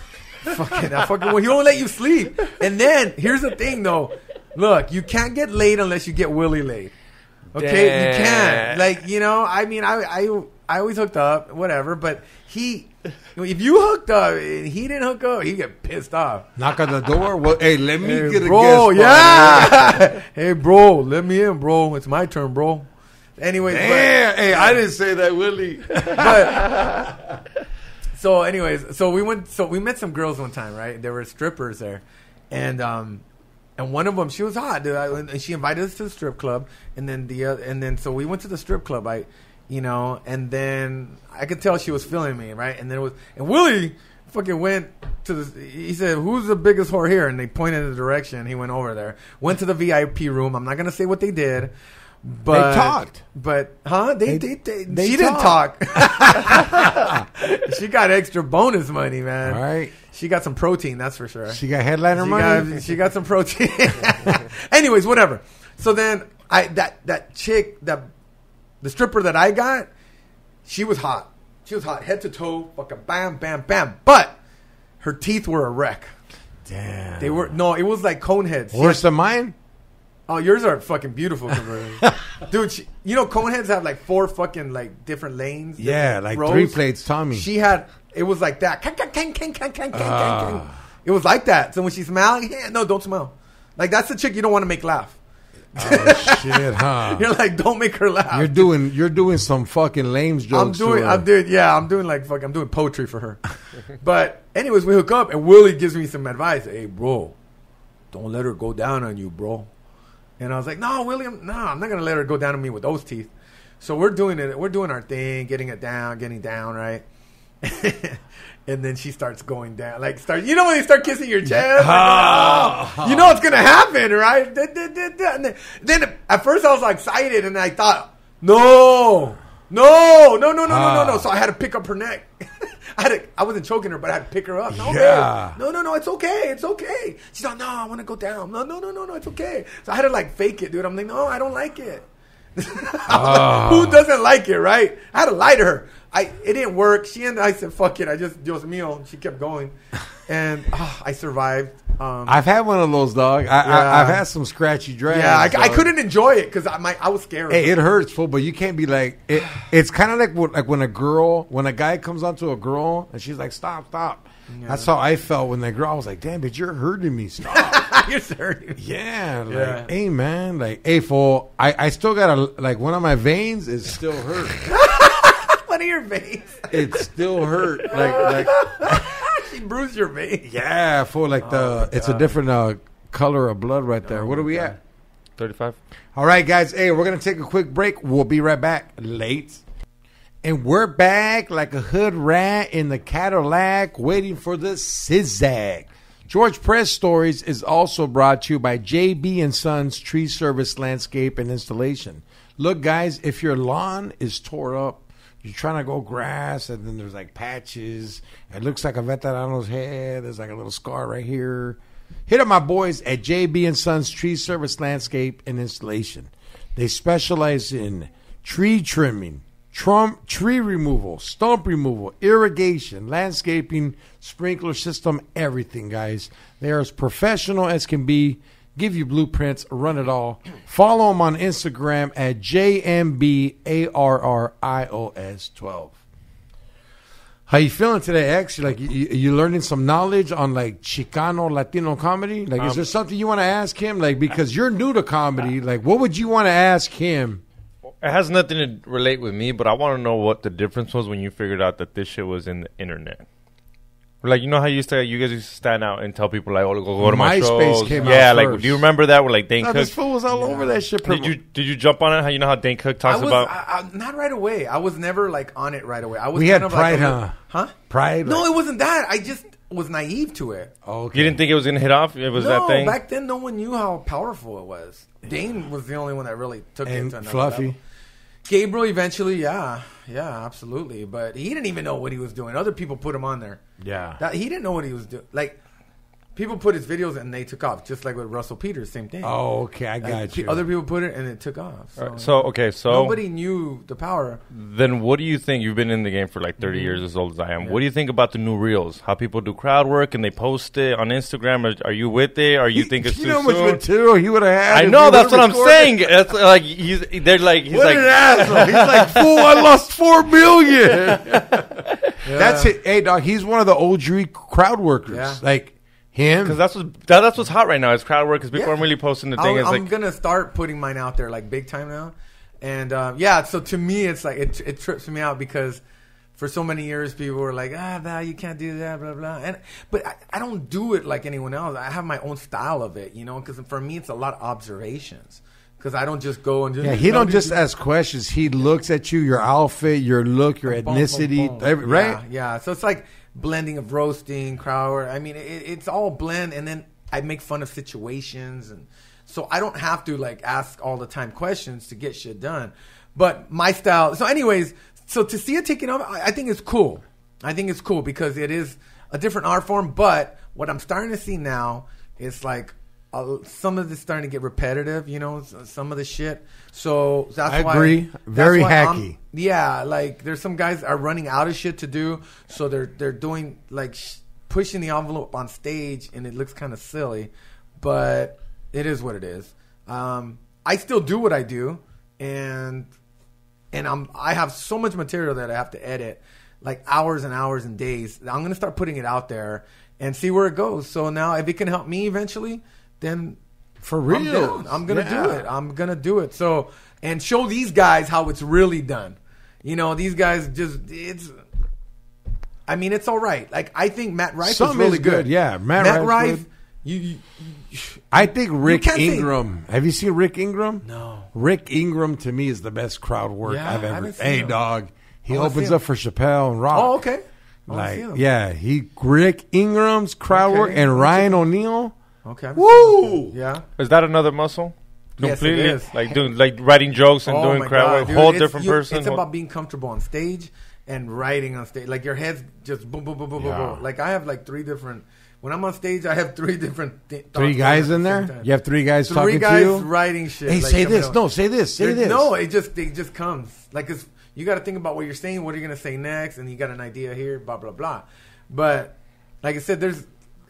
Well, he won't let you sleep. And then here's the thing though. Look, you can't get laid unless you get Willie laid. Okay, Damn. you can't. Like, you know, I mean, I always hooked up, whatever. But if you hooked up and he didn't hook up, he get pissed off. Knock on the door. Well, hey, let me get a Bro, guest. yeah. Hey, bro, let me in, bro. It's my turn, bro. Anyways, Damn. Hey, I didn't say that, Willie. So we met some girls one time, right? There were strippers there, and one of them, she was hot, dude. And she invited us to the strip club, and then so we went to the strip club, and then I could tell she was feeling me, right? And Willie fucking went to he said, "Who's the biggest whore here?" And they pointed in the direction. He went over there, went to the VIP room. I'm not gonna say what they did. But they talked. But, huh? They she talked. didn't talk. She got extra bonus money, man. All right. She got some protein, that's for sure. She got headliner money? She got some protein. Anyways, whatever. So then, that chick, the stripper that I got, she was hot. She was hot, head to toe, fucking bam, bam, bam. But her teeth were a wreck. Damn. It was like cone heads. Worse than mine? Oh, yours are fucking beautiful, dude. You know, coneheads have like 4 fucking like different lanes. Yeah, different like rows. 3 plates, Tommy. She had it was like that. It was like that. So when she smiled, no, don't smile. Like that's the chick you don't want to make laugh. Oh shit, huh? You're like, don't make her laugh. You're doing some fucking lames jokes. I'm doing poetry for her. But anyways, we hook up and Willie gives me some advice. Hey, bro, don't let her go down on you, bro. And I was like, no, William, no, I'm not going to let her go down on me with those teeth. So we're doing it. We're doing our thing, getting down, right? And then she starts going down. You know when they start kissing your chest? You know what's going to happen, right? And then at first I was like excited and I thought, no. So I had to pick up her neck. I wasn't choking her, but I had to pick her up. No, yeah. Babe. No, it's okay. She's like, no, I want to go down. No, it's okay. So I had to like fake it, dude. I'm like, no, I don't like it. Who doesn't like it, right? I had to lie to her. It didn't work. I said, fuck it. Dios mío. She kept going. And I survived. I've had one of those, dog. I've had some scratchy drags. Yeah, I couldn't enjoy it because I was scared. Hey, it hurts, fool, but you can't be like it. It's kind of like when a guy comes onto a girl and she's like, stop. Yeah. That's how I felt when that girl. I was like, damn, bitch, you're hurting me. Stop. You're hurting me. Yeah, hey, man, hey, fool, I still got one of my veins is still hurt. One of your veins. It still hurt. Like. She bruised your vein. Yeah, for it's a different color of blood right there. What are we at? 35. All right, guys. Hey, we're going to take a quick break. We'll be right back. Late. And we're back like a hood rat in the Cadillac waiting for the zigzag. George Press Stories is also brought to you by J.B. & Sons Tree Service Landscape and Installation. Look, guys, if your lawn is tore up, you're trying to go grass, and then there's like patches. It looks like a veterano's head. There's like a little scar right here. Hit up my boys at JB & Sons Tree Service Landscape and Installation. They specialize in tree trimming, tree removal, stump removal, irrigation, landscaping, sprinkler system, everything, guys. They are as professional as can be. Give you blueprints, run it all. Follow them on Instagram at JMBARRIOS12. How you feeling today, X? You learning some knowledge on like Chicano Latino comedy? Like, is there something you want to ask him? Like, because you're new to comedy, like, what would you want to ask him? It has nothing to relate with me, but I want to know what the difference was when you figured out that this shit was in the internet. Like, you know how you guys used to stand out and tell people, like, oh, go to my MySpace shows? came out Yeah, like, first. do you remember that? Where, like, Dane Cook. This fool was all over that shit. Did you jump on it? You know how Dane Cook talks about? Not right away. I was never, like, on it right away. I was We kind had of Pride, like huh? Pride? No, it wasn't that. I just was naive to it. Okay. You didn't think it was going to hit off? It was that thing? No, back then, no one knew how powerful it was. Dane was the only one that really took it to another Fluffy. level. Gabriel eventually, yeah, absolutely. But he didn't even know what he was doing. Other people put him on there. Yeah. He didn't know what he was doing. Like, people put his videos and they took off, just like with Russell Peters, same thing. Oh, okay, I got you. Other people put it and it took off. So, So nobody knew the power. then what do you think? You've been in the game for like 30 years, as old as I am. What do you think about the new reels? How people do crowd work and they post it on Instagram? Are you with it? Or you think it's too you know how much soon? material he would have had? I if know, he that's what would've I'm recorded? saying. That's like he's What like an asshole. He's like, fool, I lost $4 million. That's it. Hey, dog, he's one of the OG crowd workers. Yeah. Like him. because that's what's hot right now is crowd work because people Yeah. aren't really posting the thing. It's I'm like gonna start putting mine out there like big time now, and so to me it's like it trips me out because for so many years people were like, you can't do that, blah blah, but I don't do it like anyone else. I have my own style of it, because for me it's a lot of observations. Because I don't just go and just he don't just ask questions. He looks at you, your outfit, your look, your ethnicity, right? Yeah. So it's like blending of roasting, crowd work. I mean, it's all blend, and then I make fun of situations, and so I don't have to like ask all the time questions to get shit done. But my style. So, anyways, so to see it taking off, I think it's cool. I think it's cool because it is a different art form. But what I'm starting to see now is like. Some of it's starting to get repetitive, some of the shit. So that's why I agree. Very hacky. Like there's some guys are running out of shit to do, so they're doing like pushing the envelope on stage, and it looks kind of silly, but it is what it is. I still do what I do, and I have so much material that I have to edit, like hours and hours and days. I'm gonna start putting it out there and see where it goes. So now, if it can help me eventually. Then for real, I'm gonna do it. I'm gonna do it. So and show these guys how it's really done. These guys it's all right. Like I think Matt Rife is really good. Yeah, Matt Rife. I think Rick can't say- Ingram. Have you seen Rick Ingram? No. Rick Ingram to me is the best crowd work Yeah, I've I ever. haven't seen Hey, him. dog, he I wanna opens see up him. for Chappelle and Rock. Oh, okay. I wanna Like, see him. yeah, Rick Ingram's crowd Okay. work and Ryan O'Neal. Okay. I've Woo! seen him. Yeah. is that another muscle? Yes, it Completely, is. like doing like writing jokes and doing my crowd God, work. dude. Whole It's- different person. It's about being comfortable on stage and writing on stage. Like your head's just boom, boom, boom, boom, boom, boom. Like I have like 3 different. When I'm on stage, I have 3 different. Three guys in there. You have 3 guys talking guys to you. writing shit. Hey, like, say coming this. out. No, say this. Say this. No, it just comes. Like you got to think about what you're saying, what are you going to say next, and you got an idea here, blah blah blah. But like I said,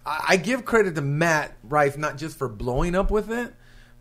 I give credit to Matt Rife not just for blowing up with it,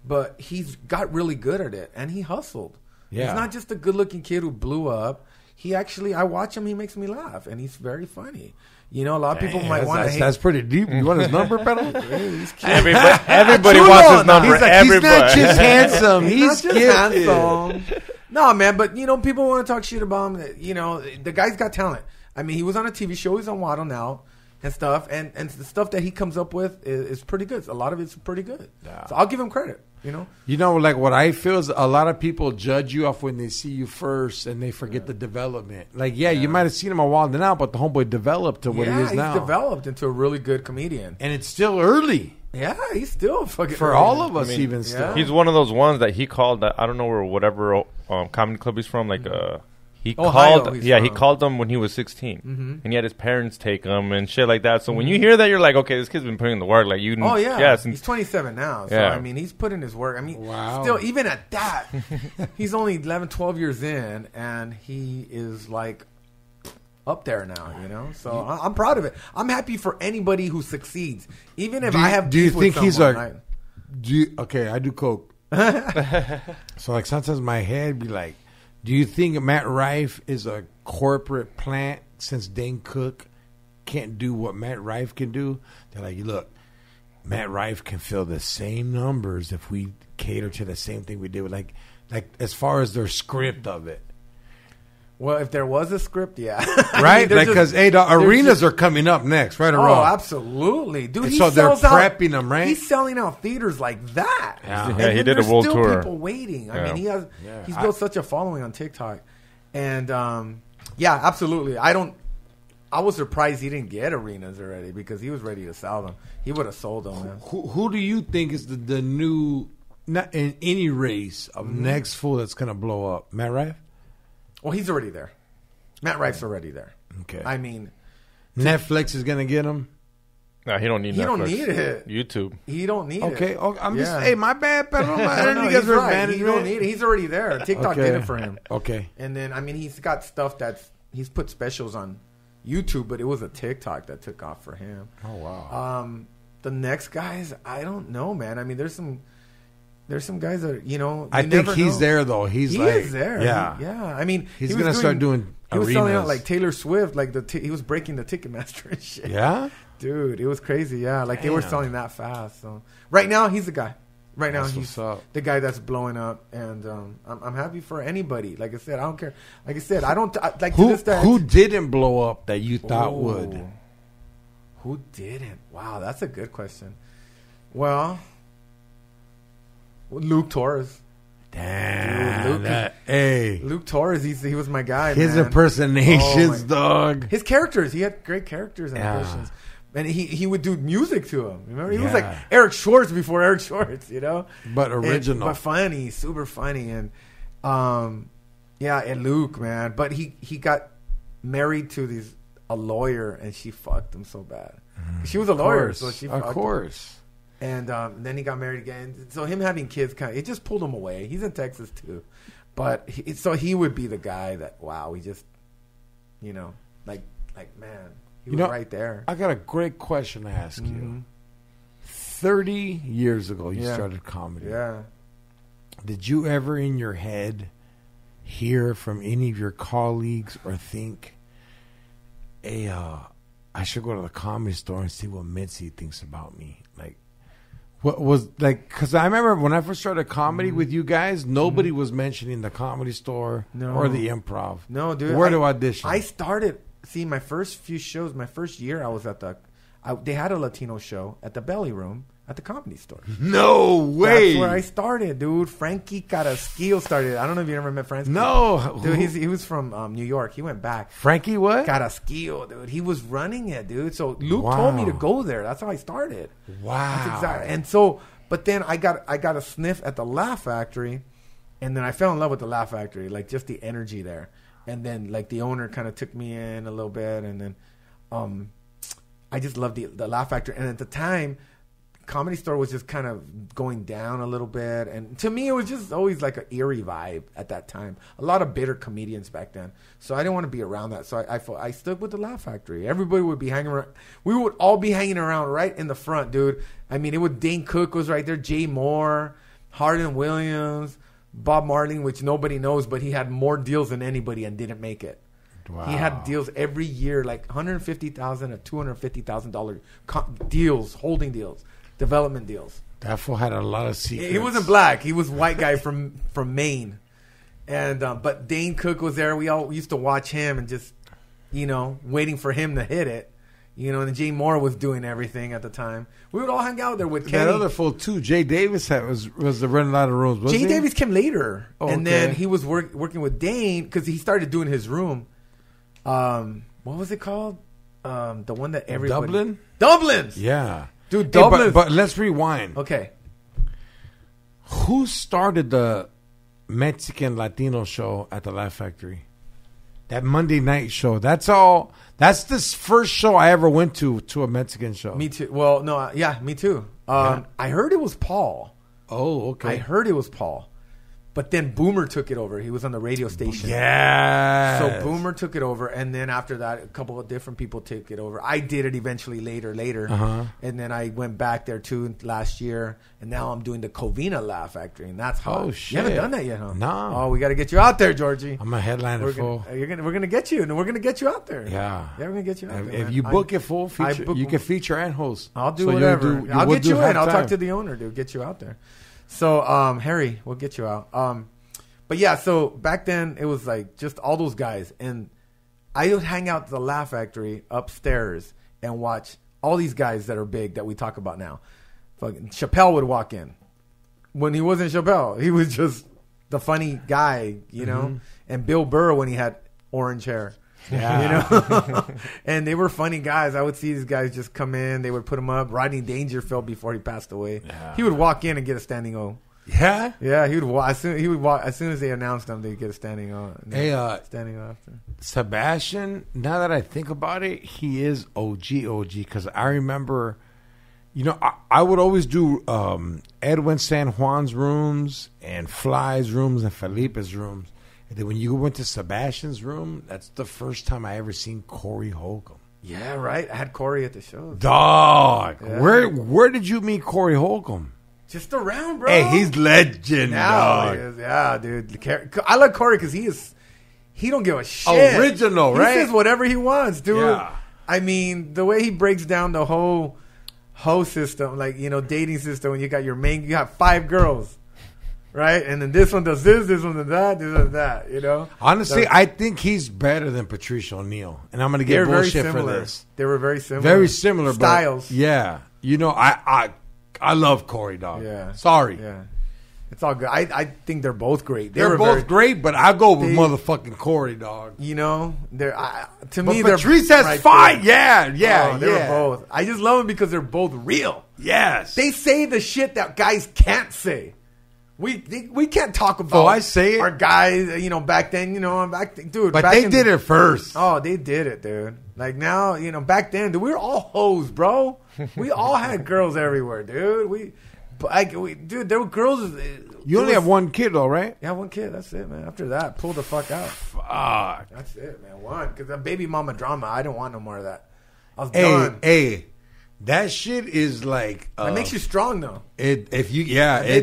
but he's got really good at it and he hustled. Yeah. He's not just a good-looking kid who blew up. He actually, I watch him, he makes me laugh, and he's very funny. A lot of people might want to hate. That's pretty deep. You want his number, Pedal? Hey, he's cute. Everybody Too wants long. his number. He's like, Everybody. he's not just handsome. He's He's not just gifted. handsome. No, man, but people want to talk shit about him. The guy's got talent. I mean, he was on a TV show. He's on Waddle now and stuff, and the stuff that he comes up with is pretty good. A lot of it's pretty good. Yeah. So I'll give him credit. Like what I feel is a lot of people judge you off when they see you first and they forget the development. Like, you might have seen him a while now, but the homeboy developed to what he is now. He's developed into a really good comedian. And it's still early Yeah, he's still fucking for all of us, even still. He's one of those ones that he called. I don't know where whatever comedy club he's from. Like he Ohio, called. he's Yeah, he from. called them when he was 16, and he had his parents take him and shit like that. So when you hear that, you're like, okay, this kid's been putting in the work. Like you. Oh yeah, Yeah. Since, he's 27 now. So Yeah. I mean, he's put in his work. I mean, Wow. still even at that, he's only 11, 12 years in, and he is like up there now. So I'm proud of it. I'm happy for anybody who succeeds, even if I have. Do you beef with think he's someone, like? right? Okay, I do coke. So like sometimes my head be like, do you think Matt Rife is a corporate plant since Dane Cook can't do what Matt Rife can do? They're like, look, Matt Rife can fill the same numbers if we cater to the same thing we did with like as far as their script of it. Well, if there was a script, yeah, Right? there's Because just- the there's arenas just- are coming up next, right or Oh, wrong? absolutely, dude. And He so they're sells out- prepping them, right? He's selling out theaters like that. Yeah. And Yeah, he then did a there's world still tour. People waiting. I Yeah. mean, he's built such a following on TikTok, and yeah, absolutely. I was surprised he didn't get arenas already because he was ready to sell them. He would have sold them, man. Who do you think is the new, not in any race of next fool that's gonna blow up? Matt Rife? Well, he's already there. Matt Rife's already there. Okay. I mean, Netflix is gonna get him. Nah, he don't need He Netflix. don't need it. YouTube. He don't need it. Okay, I'm just. Yeah. Hey, my bad, Pedro. I didn't know you he's guys were right. management. He don't need it. He's already there. TikTok Okay. did it for him. Okay. And then, I mean, he's got stuff he's put specials on YouTube, but it was a TikTok that took off for him. Oh wow. The next guys, I don't know, man. I mean, there's some guys that I think never he's know. there though. He is there. Yeah. Yeah. I mean, He's he was gonna start doing. He was selling out arenas. like Taylor Swift, like he was breaking the Ticketmaster and shit. Yeah. Dude, it was crazy. Yeah, like they were Damn. selling that fast. So right now he's the guy. Right now That's he's what's up. the guy that's blowing up, and I'm happy for anybody. Like I said, I don't care. Like I said, I don't like to this day. Who didn't blow up that you thought would? Ooh. Who didn't? Wow, that's a good question. Well, Luke Torres. Damn. Dude, hey. Luke Torres, he was my guy. His man. impersonations, Oh, my- dog. His characters, he had great characters and Yeah. impressions. And he would do music to him. Remember, he was like Yeah. Eric Schwartz before Eric Schwartz, But original. but funny, super funny, and and Luke, man. But he got married to a lawyer, and she fucked him so bad. She was a lawyer, so she fucked Of him. course. And then he got married again. So him having kids, it just pulled him away. He's in Texas too, but he would be the guy that he just, like man, he was right there. I got a great question to ask Mm-hmm. you. 30 years ago, you Yeah. started comedy. Yeah. Did you ever in your head hear from any of your colleagues or think, hey, I should go to the comedy store and see what Mitzi thinks about me? Like, what was, like, because I remember when I first started comedy with you guys, nobody was mentioning the comedy store No. or the improv. No, dude. Where to audition? I started my first few shows. My first year, I was at they had a Latino show at the Belly Room at the Comedy Store. No way. That's where I started, dude. Frankie Carrasquillo started. I don't know if you ever met Frankie. No. Dude, he was from New York. He went back. Frankie what? Carrasquillo, dude. He was running it, dude. So Luke Wow. told me to go there. That's how I started. Wow. That's exactly. And so, but then I got a sniff at the Laugh Factory, and then I fell in love with the Laugh Factory, like just the energy there. And then like the owner kind of took me in a little bit, and then I just loved the Laugh Factory. And at the time, Comedy Store was just kind of going down a little bit, and to me, it was just always like an eerie vibe at that time. A lot of bitter comedians back then, so I didn't want to be around that. So I stuck with the Laugh Factory. Everybody would be hanging around. We would all be hanging around right in the front, dude. I mean, it was Dane Cook was right there, Jay Moore, Hardin Williams, Bob Marling, which nobody knows, but he had more deals than anybody and didn't make it. Wow. He had deals every year, like $150,000 to $250,000 deals, holding deals. Development deals. That fool had a lot of secrets. He wasn't black. He was a white guy from Maine. And but Dane Cook was there. We all used to watch him and just, waiting for him to hit it. And Jay Moore was doing everything at the time. We would all hang out there with Kenny. That other fool too. Jay Davis was running out of rooms. Jay Wasn't he? Davis came later. Oh, and then okay. he was working with Dane because he started doing his room. What was it called? The one that everybody... Dublin? Dublin's! Yeah. Dude, Hey, Dublin's... but let's rewind. Okay. Who started the Mexican Latino show at the Laugh Factory? That Monday night show. That's all. That's the first show I ever went to a Mexican show. Me too. Well, no, yeah, me too. Yeah. I heard it was Paul. Oh, okay. I heard it was Paul. But then Boomer took it over. He was on the radio station. Yeah. So Boomer took it over, and then after that, a couple of different people took it over. I did it eventually later, Uh-huh. and then I went back there too last year, and now I'm doing the Covina Laugh Factory, and that's hot. Oh, shit. You haven't done that yet, huh? No. Oh, we got to get you out there, Georgie. I'm a headliner, We're fool. gonna get you, and we're gonna get you out there. Yeah. we're gonna get you out there. If man. you book it full, I feature, book- you can feature and host. I'll do So you'll whatever. I'll we'll get do you in. I'll halftime. talk to the owner, dude. Get you out there. So, Harry, we'll get you out. But yeah, so back then it was like just all those guys, and I would hang out at the Laugh Factory upstairs and watch all these guys that are big that we talk about now. Fucking Chappelle would walk in. When he wasn't Chappelle, he was just the funny guy, And Bill Burr when he had orange hair. Yeah. And they were funny guys. I would see these guys just come in. They would put him up. Rodney Dangerfield before he passed away. Yeah. He would walk in and get a standing O. Yeah. Yeah, he would walk. He would walk as soon as they announced him. They'd get a standing on. Hey, standing after. Sebastian, now that I think about it, he is OG because I remember, I would always do Edwin San Juan's rooms and Fly's rooms and Felipe's rooms. And then when you went to Sebastian's room, that's the first time I ever seen Corey Holcomb. Yeah, right. I had Corey at the show. Dog. Yeah. Where did you meet Corey Holcomb? Just around, bro. Hey, he's legend, now dog. he is. Yeah, dude. I like Corey because he don't give a shit. Original, right? He says whatever he wants, dude. Yeah. I mean, the way he breaks down the whole system, like, dating system, when you got 5 girls, right? And then this one does this one does that, this one does that, Honestly, So- I think he's better than Patrice O'Neal. And I'm going to They're get very bullshit for similar. this. They were very similar. Very similar. Styles. But yeah. I love Corey, dog. Yeah. Sorry. Yeah. It's all good. I think they're both great. They're were both very- great, but I go with They- motherfucking Corey, dog. They're to But me they're Patrice has right fight. there. Yeah. They were both. I just love them because they're both real. Yes. They say the shit that guys can't say. We can't talk about. Oh, I say it. Our guys, back then, dude. But back they in- did it first. Oh, they did it, dude. Like now, back then, dude, we were all hoes, bro. We all had girls everywhere, dude. Dude, there were girls. You only have one kid, though, right? Yeah, one kid. That's it, man. After that, pull the fuck out. Fuck. That's it, man. One, because that baby mama drama, I didn't want no more of that. I was Hey, done. that shit is like. It makes you strong, though. It Baby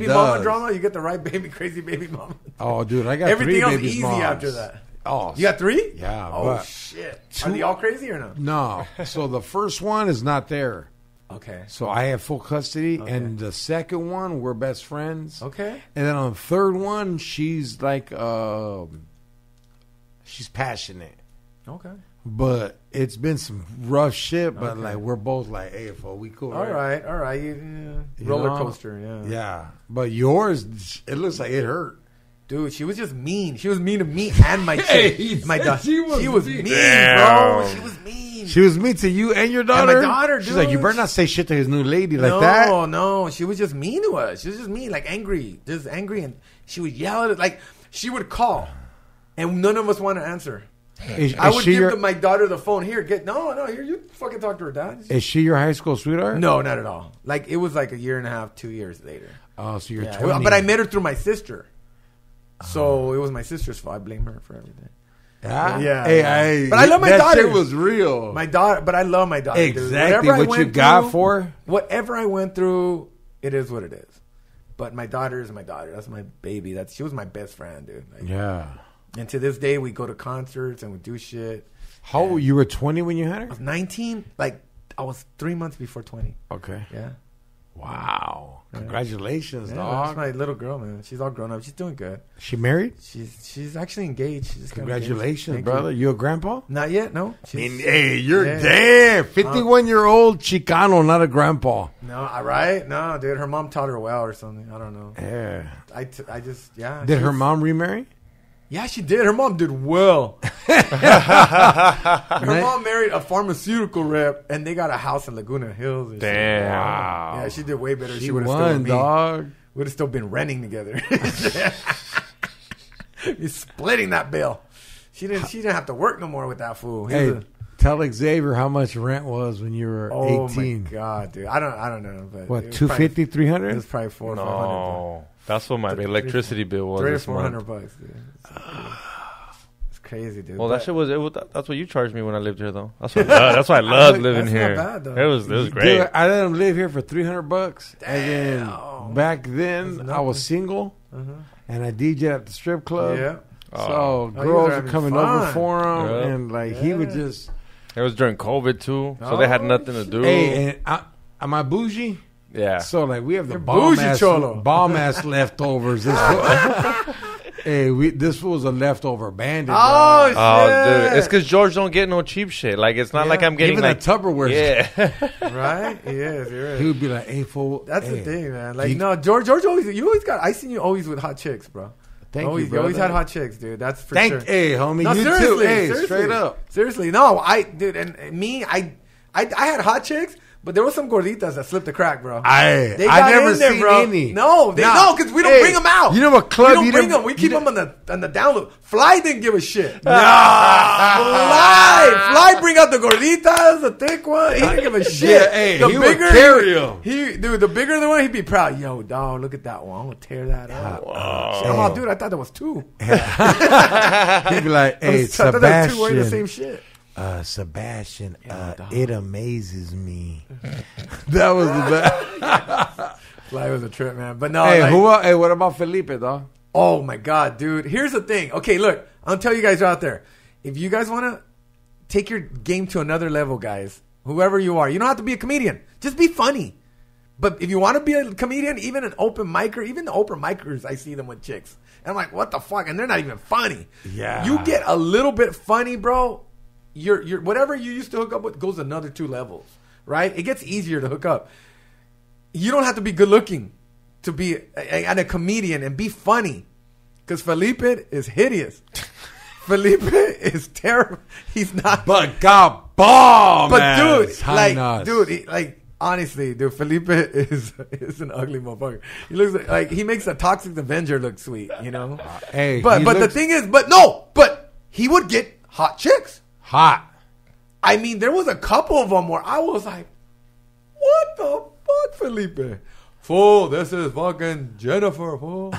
does. mama drama, you get the right crazy baby mama. Oh, dude, I got Everything 3 else babies easy moms. after that. Oh, You got 3? Yeah. Oh but shit. Are they all crazy or no? no. So the first one is not there. Okay. So I have full custody, and the second one we're best friends. Okay. And then on the third one, she's like, she's passionate, Okay. but it's been some rough shit. But like we're both like, hey, fool, we cool. All right. You Roller know? coaster. Yeah. Yeah, but yours, it looks like it hurt. Dude, she was just mean. She was mean to me and my Hey, chick. he my said daughter. she was mean, mean. bro. Damn. She was mean. She was mean to you and your daughter. And my daughter, She's like, you dude. better not say shit to his new lady like that. No. She was just mean to us. She was just mean, like angry. Just angry. And she would yell at it. Like, she would call. And none of us want to answer. I would give my daughter the phone. Here, here, you fucking talk to her dad. Is she your high school sweetheart? No, not at all. Like, it was like 1.5 years, 2 years later. Oh, so you're Yeah, 20. but I met her through my sister. So it was my sister's fault. I blame her for everything. Yeah. Yeah. Hey, But I love my that daughter. shit was real. My daughter, but I love my daughter. dude. Exactly Whatever I what you went got through- for her. Whatever I went through, it is what it is. But my daughter is my daughter. That's my baby. She was my best friend, dude. Like, Yeah. And to this day, we go to concerts and we do shit. How old? You were 20 when you had I her? was 19. Like, I was 3 months before 20. Okay. Yeah. Wow. Congratulations, Yeah, dog. that's my little girl, man. She's all grown up. She's doing good. She married? She's actually engaged. She just got engaged. Congratulations, Thank brother. you. You a grandpa? Not yet, no. I mean, hey, you're Yeah. damn 51-year-old Chicano, not a grandpa. No, right? No, dude. Her mom taught her well or something. I don't know. Yeah. I just, yeah. Did she her was- mom remarry? Yeah, she did. Her mom did well. Her mom married a pharmaceutical rep, and they got a house in Laguna Hills. And shit. Damn. Yeah, she did way better. She would have won, still been me. dog. Would have still been renting together. You're splitting that bill. She didn't have to work no more with that fool. He Hey, was tell Xavier how much rent was when you were 18. my god, dude! I don't know, but What, it was 250, probably- 300? It was probably 400 or 500. No, that's what my electricity bill was. 300 or This month. 400 bucks, dude. It's crazy, dude. Well, But- that shit was. That's what you charged me when I lived here, though. That's what. That's why I loved living That's not here. bad, though. It was Dude, great. I let him live here for $300. And then Damn. back then, That's I was nothing. single, and I DJ at the strip club. Yeah. So Oh, you girls were were having coming over fun. for him, Yeah. and like he would Yeah. just, It was during COVID too, so they had Oh, nothing to do. hey, and am I bougie? Yeah. So like we have the You're bomb bougie, ass, cholo. bomb ass leftovers. Hey, this was a leftover bandit. Oh, dog. Oh, shit. dude, it's because George don't get no cheap shit. Like it's not Yeah. like I'm getting Even like the Tupperware. Yeah. Right? Yes, you're right. He would be like, "Hey, fool." That's hey, the thing, man. Like, you- no, George always, you always got, I seen you always with hot chicks, bro. Thank always, you, brother. always had hot chicks, dude. That's for Thank, sure. hey, homie, No, you too. seriously, Hey, seriously. straight up. Seriously, no, dude, and me, I had hot chicks, But there was some gorditas that slipped the crack, bro. I got never in there, seen bro. any. No, because we don't Hey, bring them out. You know what club we don't you bring didn't- them. We you keep them didn't- on the download. Fly didn't give a shit. Fly bring out the gorditas, the thick one. He didn't give a shit. Yeah, hey, he would carry 'em. Dude, the bigger the one, he'd be proud. Yo, dog, look at that one. I'm gonna tear that up. Oh, dude, I thought that was two. He'd be like, hey, I thought that was two wearing the Sebastian. same shit. Sebastian, dog. it amazes me. That was the best. Fly was a trip, man. But no, Hey, like- hey, what about Felipe, dog? Oh my God, dude. Here's the thing. Okay, look, I'll tell you guys out there. If you guys want to take your game to another level, guys, whoever you are, you don't have to be a comedian. Just be funny. But if you want to be a comedian, even an open micer, even the open micers, I see them with chicks. And I'm like, what the fuck? And they're not even funny. Yeah. You get a little bit funny, bro. You're whatever you used to hook up with goes another 2 levels, right? It gets easier to hook up. You don't have to be good looking to be a comedian and be funny. Because Felipe is hideous. Felipe is terrible. He's not. But God, bomb. But dude, honestly, dude, Felipe is an ugly motherfucker. He looks like he makes a Toxic Avenger look sweet, you know. Hey, but he the looks- thing is, but he would get hot chicks. hot. I mean, there was a couple of them where I was like, "What the fuck, Felipe? Fool, this is fucking Jennifer, fool.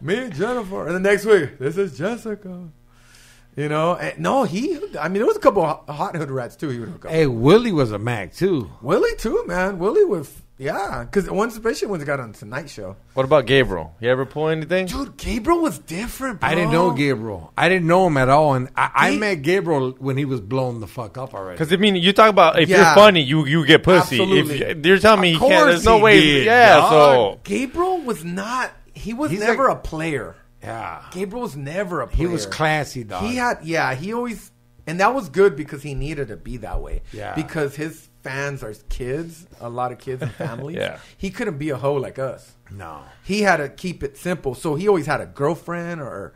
Me, Jennifer, and the next week, this is Jessica." You know, and no, there was a couple of hot hood rats too. He would hook up. Hey, Willie was a Mac too. Willie too, man. Willie was, yeah, because especially when he got on Tonight Show. What about Gabriel? You ever pull anything? Dude, Gabriel was different, bro. I didn't know Gabriel. I didn't know him at all, and I He- met Gabriel when he was blown the fuck up already. Because I mean, you talk about if Yeah. you're funny, you get pussy. Absolutely. If you're telling me Of he can't, course there's no he way. did, Yeah, dog. so Gabriel was not. He was He's never like- a player. Yeah, Gabriel was never a he player. was classy, dog. He always, and that was good because he needed to be that way. Yeah. Because his fans are kids, a lot of kids and families. Yeah. He couldn't be a hoe like us. no. He had to keep it simple. So he always had a girlfriend or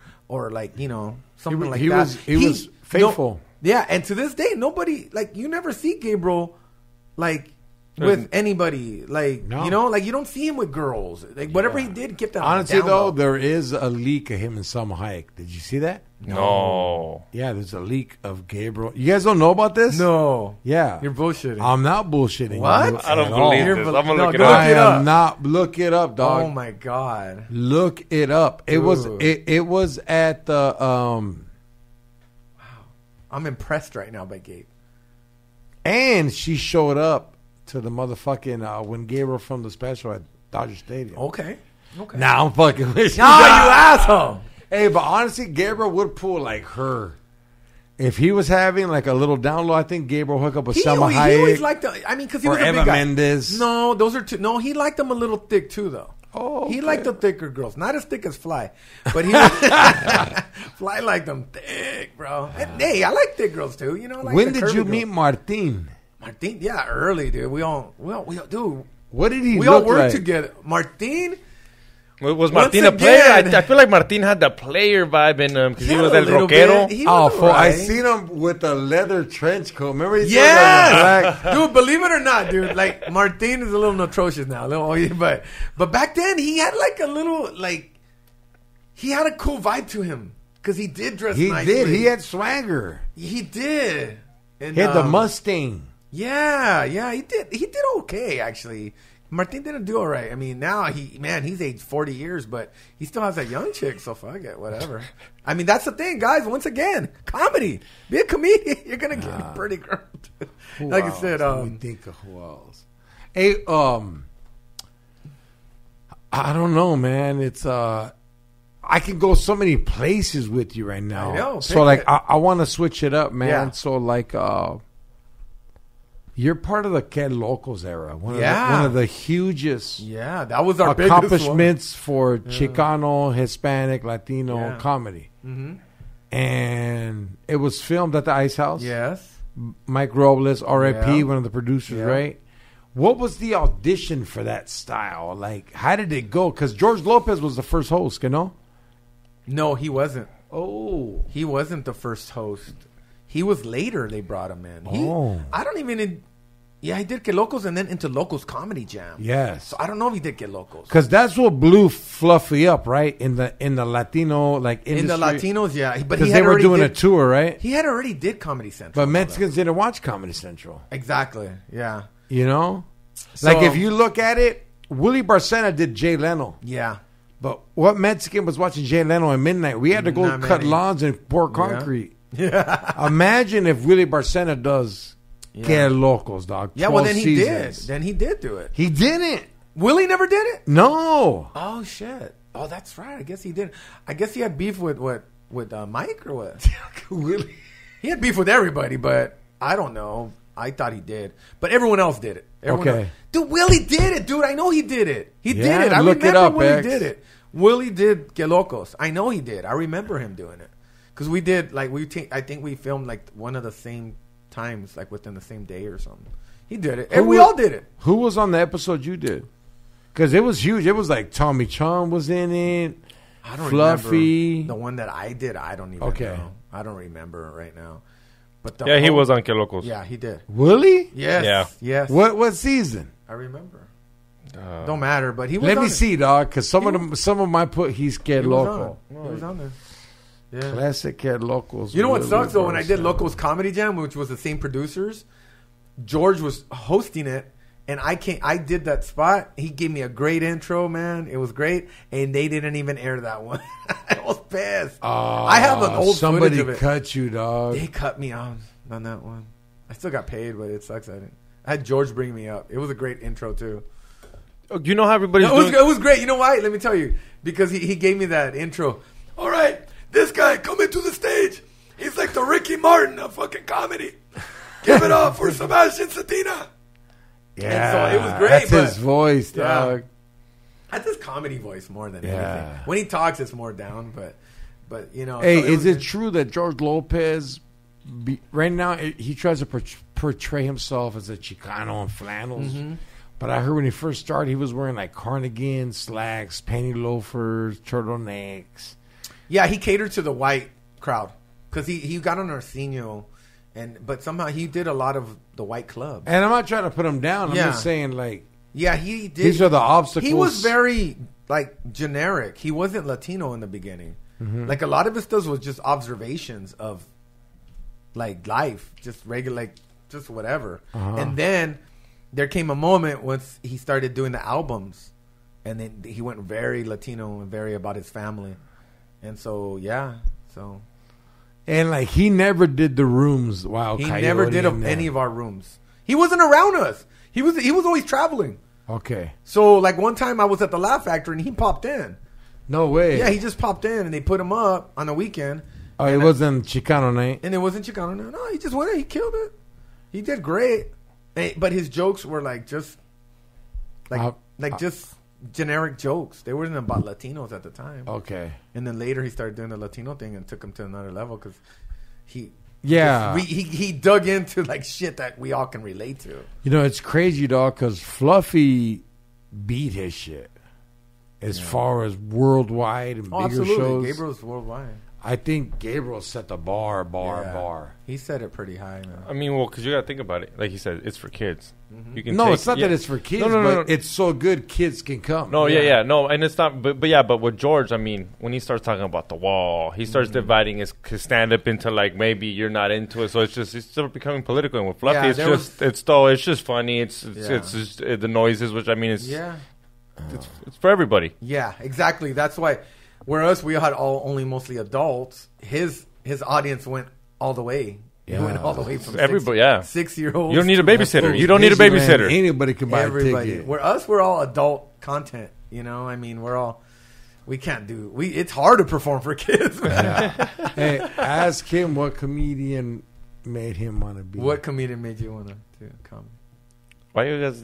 like, you know, something like he that. was faithful. Yeah, and to this day, nobody, like, you never see Gabriel, like, with anybody. Like, No. you know, like, you don't see him with girls. Like, whatever he did, kept that Honestly, down though, low. there is a leak of him and Salma Hayek. Did you see that? no. Yeah, there's a leak of Gabriel. You guys don't know about this? No. Yeah. You're bullshitting. I'm not bullshitting. What? you I don't at all. believe You're this. bel- I'm gonna no, look it go up. look I it up. am not. Look it up, dog. Oh, my God. Look it up. It was Dude. it was at the I'm impressed right now by Gabe. and she showed up to the motherfucking when Gabriel from the special at Dodger Stadium. Okay. Okay. Now I'm fucking with you. No, you asshole. Hey, but honestly, Gabriel would pull like her. If he was having like a little down low, I think Gabriel hook up with He Salma always Hayek liked the, I mean, because he or was a Eva big guy. Mendes. No, those are two. No, he liked them a little thick too, though. Oh, He okay. liked the thicker girls, not as thick as Fly, but he Fly liked them thick, bro. And, hey, I like thick girls too. You know, like When the did you curvy meet girls. Martin? Martin? Yeah, early, dude. We all, dude. What did he We look all worked like? together. Martin. Was Once Martin a player? again- I feel like Martin had the player vibe in him because he had was a el little rockero. bit. He Oh, was fool, I alright. seen him with a leather trench coat. Remember he Yes, black? dude. Believe it or not, dude. Like Martin is a little atrocious now, but back then he had like a little like he had a cool vibe to him because he did dress. He nicely. did. He had swagger. He did. And, He had the Mustang. Yeah, he did. He did okay actually. Martin didn't do all right. I mean, now he's aged 40 years, but he still has that young chick. So fuck it, whatever. I mean, that's the thing, guys. Once again, comedy. Be a comedian. You're gonna get a pretty girl. Like I said, Let me think of who else. Hey, I don't know, man. It's I can go so many places with you right now. I know, So pick like, it. I want to switch it up, man. Yeah. So like, you're part of the Ken Locos era. One Yeah. of the hugest yeah, that was our biggest one. accomplishments for Chicano, Hispanic, Latino Yeah. comedy. Mm-hmm. And it was filmed at the Ice House. Yes. Mike Robles, R.I.P., Yeah. one of the producers, Yeah. right? What was the audition for that style? Like, how did it go? Because George Lopez was the first host, you know? No, he wasn't. Oh. He wasn't the first host. He was later. They brought him in. Oh. I don't even. Yeah, he did Que Locos and then into Locos Comedy Jam. Yes. So I don't know if he did Que Locos. Because that's what blew Fluffy up, right? In the Latino industry. In the Latinos, yeah. But Because they were doing a tour, right? He had already did Comedy Central. But Mexicans didn't watch Comedy Central. Exactly, yeah. You know? So- Like, if you look at it, Willie Barcena did Jay Leno. Yeah. But what Mexican was watching Jay Leno at midnight? We had to go Not cut many. lawns and pour concrete. Yeah. Imagine if Willie Barcena does Que Locos, dog. Yeah, well, 12 then he seasons. did. Then he did do it. He didn't. Willie never did it? No. Oh, shit. Oh, that's right. I guess he did. I guess he had beef with Mike or what? Willie. He had beef with everybody, but I don't know. I thought he did. But everyone else did it. Everyone Okay. else. Dude, Willie did it, dude. I know he did it. He Yeah, did it. I look remember it up, Willie X. did it. Willie did Que Locos. I know he did. I remember him doing it. Because we did, like, I think we filmed, like, one of the same times, like, within the same day or something. He did it. And we all did it. Who was on the episode you did? Because it was huge. It was like Tommy Chong was in it. I don't Fluffy. remember. The one that I did, I don't even know. I don't remember right now. But the he whole- was on Que Locos. Yeah, he did. Willie? Yes. Yeah. Yes. What season? I remember. Don't matter, but he was Let on me it. see, dog. Because some of my put he's Que He was Loco. on. He was on there. Yeah. Classic Que Locos. You know what Willie sucks though? When I did Barcena. Locos Comedy Jam, which was the same producers, George was hosting it, and I did that spot. He gave me a great intro, man. It was great, and they didn't even air that one. I was pissed. I have an old somebody footage of it. cut you, dog. They cut me on that one. I still got paid, but it sucks. I had George bring me up. It was a great intro too. Do you know how everybody's doing? It was great. You know why? Let me tell you. Because he gave me that intro. All right, this guy coming to the stage. He's like the Ricky Martin of fucking comedy. Give it up for Sebastian Cetina. Yeah, And so it was great, That's but- his voice, Yeah. dog. That's his comedy voice more than Yeah. anything. When he talks, it's more down. But you know. Hey, so is was it good. true that George Lopez, right now, he tries to portray himself as a Chicano in flannels? Mm-hmm. But I heard when he first started, he was wearing like cardigans, slacks, penny loafers, turtlenecks. Yeah, he catered to the white crowd because he got on Arsenio, but somehow he did a lot of the white clubs. And I'm not trying to put him down. I'm Yeah. just saying, like, Yeah, he did. these are the obstacles. He was very like generic. He wasn't Latino in the beginning. Mm-hmm. Like a lot of his stuff was just observations of like life, just regular, like just whatever. Uh-huh. And then there came a moment once he started doing the albums, and then he went very Latino and very about his family. And so And like he never did the rooms. Wow, he Coyote never did and any of our rooms. He wasn't around us. He was always traveling. Okay, So like one time I was at the Laugh Factory and he popped in. no way. Yeah, he just popped in and they put him up on the weekend. Oh, it wasn't Chicano night. And it wasn't Chicano. No, he just went in. He killed it. He did great. But his jokes were like just just generic jokes. They weren't about Latinos at the time. Okay, And then later he started doing the Latino thing and took him to another level because he he dug into like shit that we all can relate to. you know it's crazy, dog. Because Fluffy beat his shit as far as worldwide and Oh, bigger absolutely. shows. Gabriel's worldwide. I think Gabriel set the bar. Yeah. He set it pretty high, man. I mean, well, because you got to think about it. Like he said, it's for kids. You can No, take- it's not yeah. that it's for kids, No. but it's so good kids can come. No, yeah, no, and it's not. But with George, I mean, when he starts talking about the wall, he starts dividing his stand up into like maybe you're not into it, so it's still becoming political. And with Fluffy, Yeah, it's just funny. It's just the noises, which I mean, it's for everybody. Yeah, exactly. That's why. Whereas we had only mostly adults, his audience went all the way. He went all the way from Everybody, 6-year-olds. You don't need a to babysitter. You don't need a babysitter. Anybody can buy a everybody. ticket. We're all adult content. You know, I mean, we can't do. It's hard to perform for kids. Man. Hey, ask him what comedian made him want to be. What comedian made you want to come? Why you guys?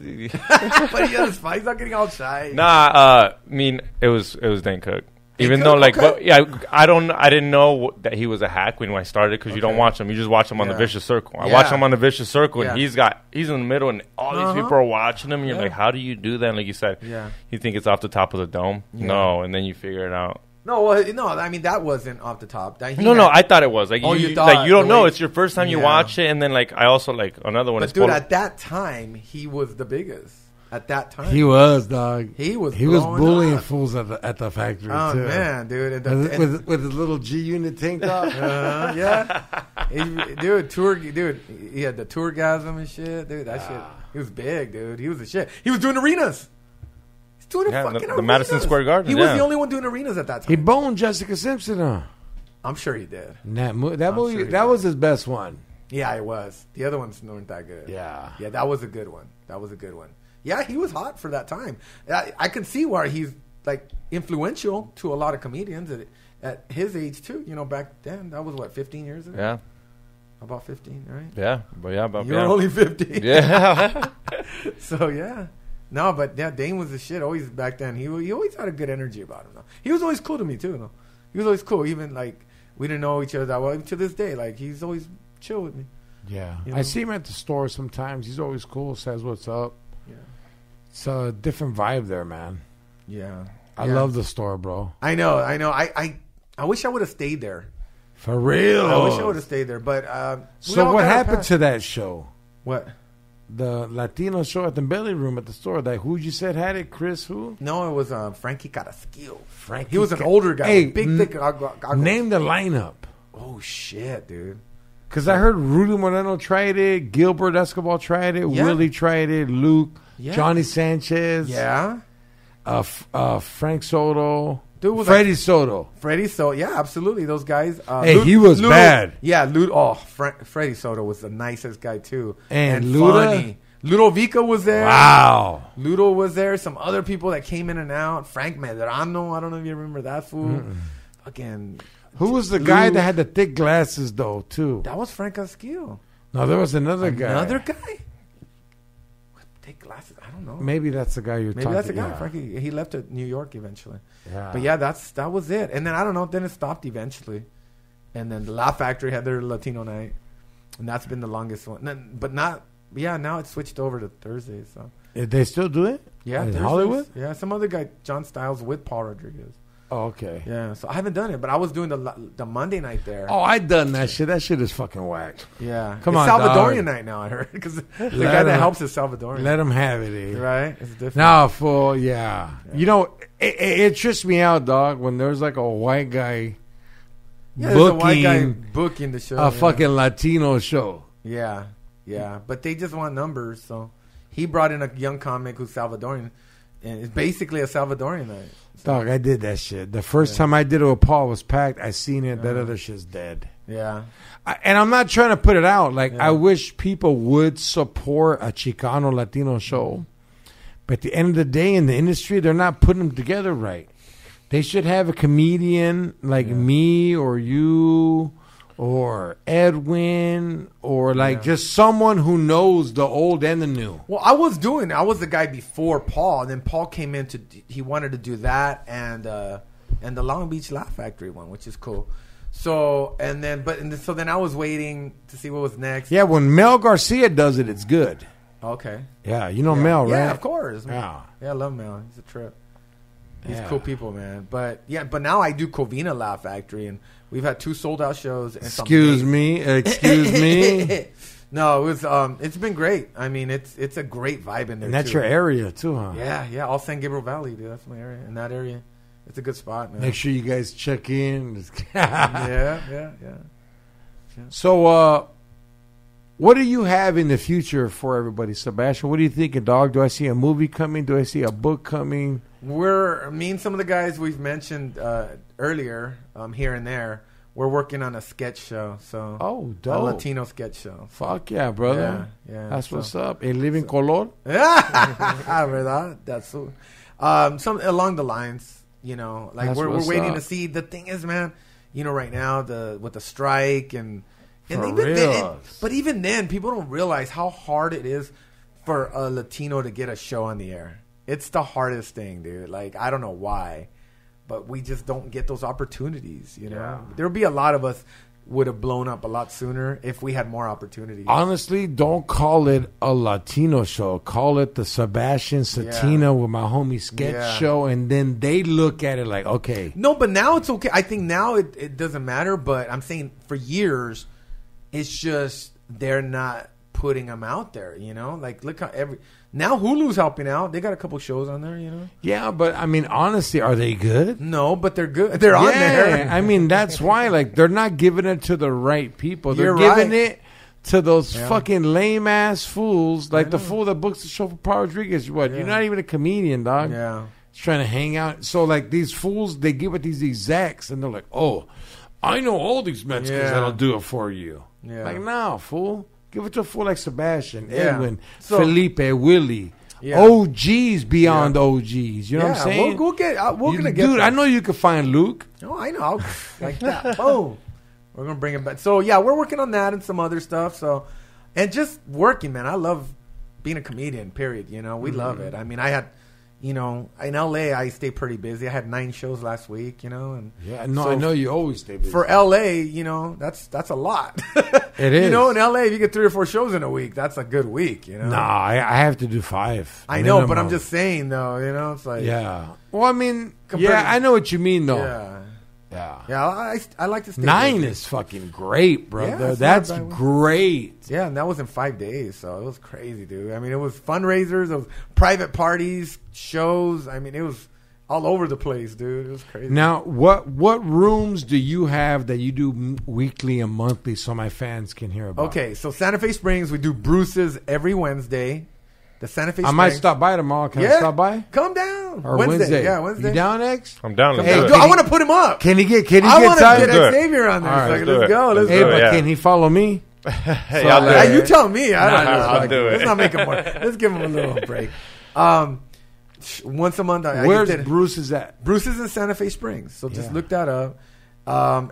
But he's not getting all shy. I mean, it was Dan Cook. Even though, like, okay. but I didn't know that he was a hack when I started because you don't watch him. You just watch him on the Vicious Circle. I watch him on the Vicious Circle, and he's in the middle, and all these people are watching him. And you're like, how do you do that? And like you said, you think it's off the top of the dome. No, and then you figure it out. No, no. I mean, that wasn't off the top. No, I thought it was. Like, Oh, you you thought like you don't the know. way- It's your first time you Yeah. watch it, and then like I also like another one. But is dude, Polo- at that time, he was the biggest. At that time, He was, dog. He was blowing bullying up. fools at the factory Oh too. man, dude, and With his little G unit tank top. yeah, dude, he had the tourgasm and shit, dude. That shit, he was big, dude. He was the shit. He was doing arenas. He's doing Yeah, fucking the arenas. Madison Square Garden, He was yeah. the only one doing arenas at that time. He boned Jessica Simpson, huh? I'm sure he did. That movie, sure he that did. was his best one. Yeah, it was. The other ones weren't that good. Yeah. Yeah, that was a good one. Yeah, he was hot for that time. I can see why he's like influential to a lot of comedians at his age too. You know, back then that was what 15 years ago. Yeah, About 15, right? yeah, but yeah, but You're yeah. only 15. Yeah, So yeah, no, but yeah, Dane was the shit. Always back then, he always had a good energy about him. Though. He was always cool to me too. Though. He was always cool. Even like we didn't know each other that well. Even to this day, like he's always chill with me. Yeah, You I know? see him at the store sometimes. He's always cool. Says what's up. Yeah, It's a different vibe there, man. yeah. I Yeah. love the store, bro. I know. I wish I would have stayed there. For real. I wish I would have stayed there. But we So all what got our happened path. to that show? What? The Latino show at the Belly Room at the store. Like who you said had it? Chris who? No, it was Frankie Carrasquillo. Frankie He was an Ca- older guy. Hey, with big, thick goggles. Name the lineup. Oh shit, dude. Because I heard Rudy Moreno tried it, Gilbert Escobar tried it, Yeah. Willie tried it, Luke, Yeah. Johnny Sanchez, Yeah. Frank Soto, Dude was Freddie Soto. Freddie Soto, yeah, absolutely. Those guys. Hey, he was bad. Yeah, Freddie Soto was the nicest guy too, And Luda? funny. Ludovico was there. Wow. Ludo was there. Some other people that came in and out. Frank Medrano. I don't know if you remember that fool. Again, Who was the guy Luke. that had the thick glasses though too? that was Frank Askew. No, there was another guy. Another guy with thick glasses. I don't know. Maybe that's the guy you're Maybe talking that's the guy. yeah. Frankie. He left to New York eventually. Yeah. But yeah, that was it. And then I don't know. Then it stopped eventually. And then the Laugh Factory had their Latino night, and that's been the longest one. But not. Yeah, now it's switched over to Thursdays. So They still do it? yeah, In Thursdays. Hollywood? Yeah, some other guy, John Styles with Paul Rodriguez. Oh, okay. Yeah, so I haven't done it, but I was doing the Monday night there. Oh, I done that shit. That shit is fucking whack. Yeah, Come it's on, Salvadorian dog. night now. I heard because the Let guy that him- helps is Salvadorian. Let them have it, eh? Right? It's different. Now, for yeah, you know, it trips me out, dog. When there's like a white guy yeah, there's a white booking guy booking the show. a yeah. fucking Latino show. Yeah, yeah, but they just want numbers. So he brought in a young comic who's Salvadorian, and it's basically a Salvadorian night. So, Dog, I did that shit. The first time I did it with Paul was packed. I seen it. That other shit's dead. yeah, And I'm not trying to put it out. Like, Yeah. I wish people would support a Chicano Latino show. But at the end of the day, in the industry, they're not putting them together right. They should have a comedian like me or you or Edwin or like just someone who knows the old and the new. Well, I was the guy before Paul, and then Paul came in he wanted to do that and the Long Beach Laugh Factory one, which is cool. So so then I was waiting to see what was next. Yeah, when Mel Garcia does it, it's good. Okay. Yeah, you know Mel, right? Yeah, of course. Yeah. Yeah, I love Mel. He's a trip. He's Yeah. cool people, man. But now I do Covina Laugh Factory, and we've had 2 sold out shows. And Excuse me. No, it was it's been great. I mean, it's a great vibe in there. And that's too. your area too, huh? Yeah, all San Gabriel Valley, dude. That's my area. In that area, it's a good spot, man. Make sure you guys check in. Yeah. So, what do you have in the future for everybody, Sebastian? What are you thinking, dog? Do I see a movie coming? Do I see a book coming? Me and some of the guys we've mentioned earlier, here and there, we're working on a sketch show. So, Oh, a dope. Latino sketch show. Fuck yeah, brother. Yeah. That's so- what's up. El Living Color? ¿Verdad? That's so. Some along the lines, you know, like That's we're what's waiting up. to see. The thing is, man, you know, right now with the strike and For even real. then, but even then, people don't realize how hard it is for a Latino to get a show on the air. It's the hardest thing, dude. Like, I don't know why, but we just don't get those opportunities. You know, there'll be a lot of us would have blown up a lot sooner if we had more opportunities. Honestly, don't call it a Latino show. Call it the Sebastian Cetina with my homie sketch show, and then they look at it like, okay. No, but now it's okay. I think now it doesn't matter, but I'm saying for years, it's just they're not putting them out there, you know? Like, look how now Hulu's helping out. They got a couple shows on there, you know? Yeah, but I mean, honestly, are they good? No, but they're good. They're on there. I mean, that's why, like, they're not giving it to the right people. They're You're giving right. it to those fucking lame-ass fools, like the fool that books the show for Paul Rodriguez. What? You're not even a comedian, dog. Yeah. He's trying to hang out. So, like, these fools, they give it these execs, and they're like, oh, I know all these Mexicans that'll do it for you. Yeah. Like, no, fool. Give it to a fool like Sebastian, Yeah. Edwin, So- Felipe, Willie. Yeah. OGs beyond OGs. You know what I'm saying? We're going to get Dude, there. I know you can find Luke. Oh, I know. Like that. Boom. We're going to bring it back. So, yeah, we're working on that and some other stuff. So, and just working, man. I love being a comedian, period. You know, we love it. I mean, I had, you know, in LA, I stay pretty busy. I had 9 shows last week, you know. And Yeah, no, so I know you always stay busy. for LA, you know, that's a lot. It is. You know, in LA, if you get 3 or 4 shows in a week, that's a good week, you know. Nah, I have to do 5. I know, but minimum. I'm just saying, though, you know, it's like. Yeah. Well, I mean, Compared yeah, to- I know what you mean, though. Yeah. Yeah. Yeah, I like to stay 9 busy. is fucking great, brother. Yeah, it's That's not bad. great. Yeah, and that was in 5 days, so it was crazy, dude. I mean, it was fundraisers, it was private parties, shows. I mean, it was all over the place, dude. It was crazy. Now, what rooms do you have that you do weekly and monthly so my fans can hear about? Okay, so Santa Fe Springs, we do Bruce's every Wednesday. The Santa Fe I Springs. might stop by tomorrow. Can I stop by? Come down. Or Wednesday? Yeah, Wednesday. You down, X? I'm down. Let's Hey, do Dude, it. I want to put him up. Can he get I want to time? get Do it. Xavier on there. All right, So let's do let's it. go. Let's Hey, do it. but yeah. can he follow me? Hey, So, I'll do like- Yeah, it. you tell me. I don't Nah, know. I'll do it. Let's not make him more. Let's give him a little break. Once a month, I Where's did Bruce's at? Bruce is in Santa Fe Springs, so just Yeah. look that up.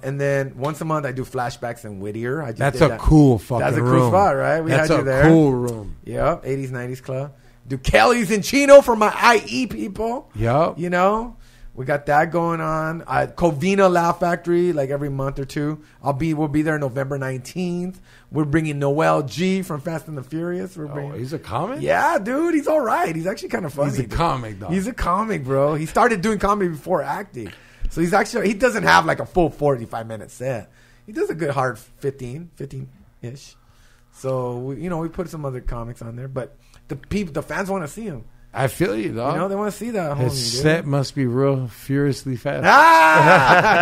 And then once a month, I do flashbacks in Whittier. I just That's did a that. cool fucking That's a cool room. spot, right? We That's had you a there. cool room. Yep, 80s, 90s club. Do Kelly's and Chino for my IE people. Yep. You know, we got that going on. Covina Laugh Factory, like every month or two. We'll be there November 19th. We're bringing Noel G from Fast and the Furious. We're Oh, bringing. he's a comic? Yeah, dude, he's all right. He's actually kind of funny. He's a dude. comic, dog. He's a comic, bro. He started doing comedy before acting. So he doesn't have like a full 45-minute set. He does a good hard 15-ish. So, we put some other comics on there. But the fans want to see him. I feel you, dog. You know, they want to see that homie, His dude. set must be real furiously fast.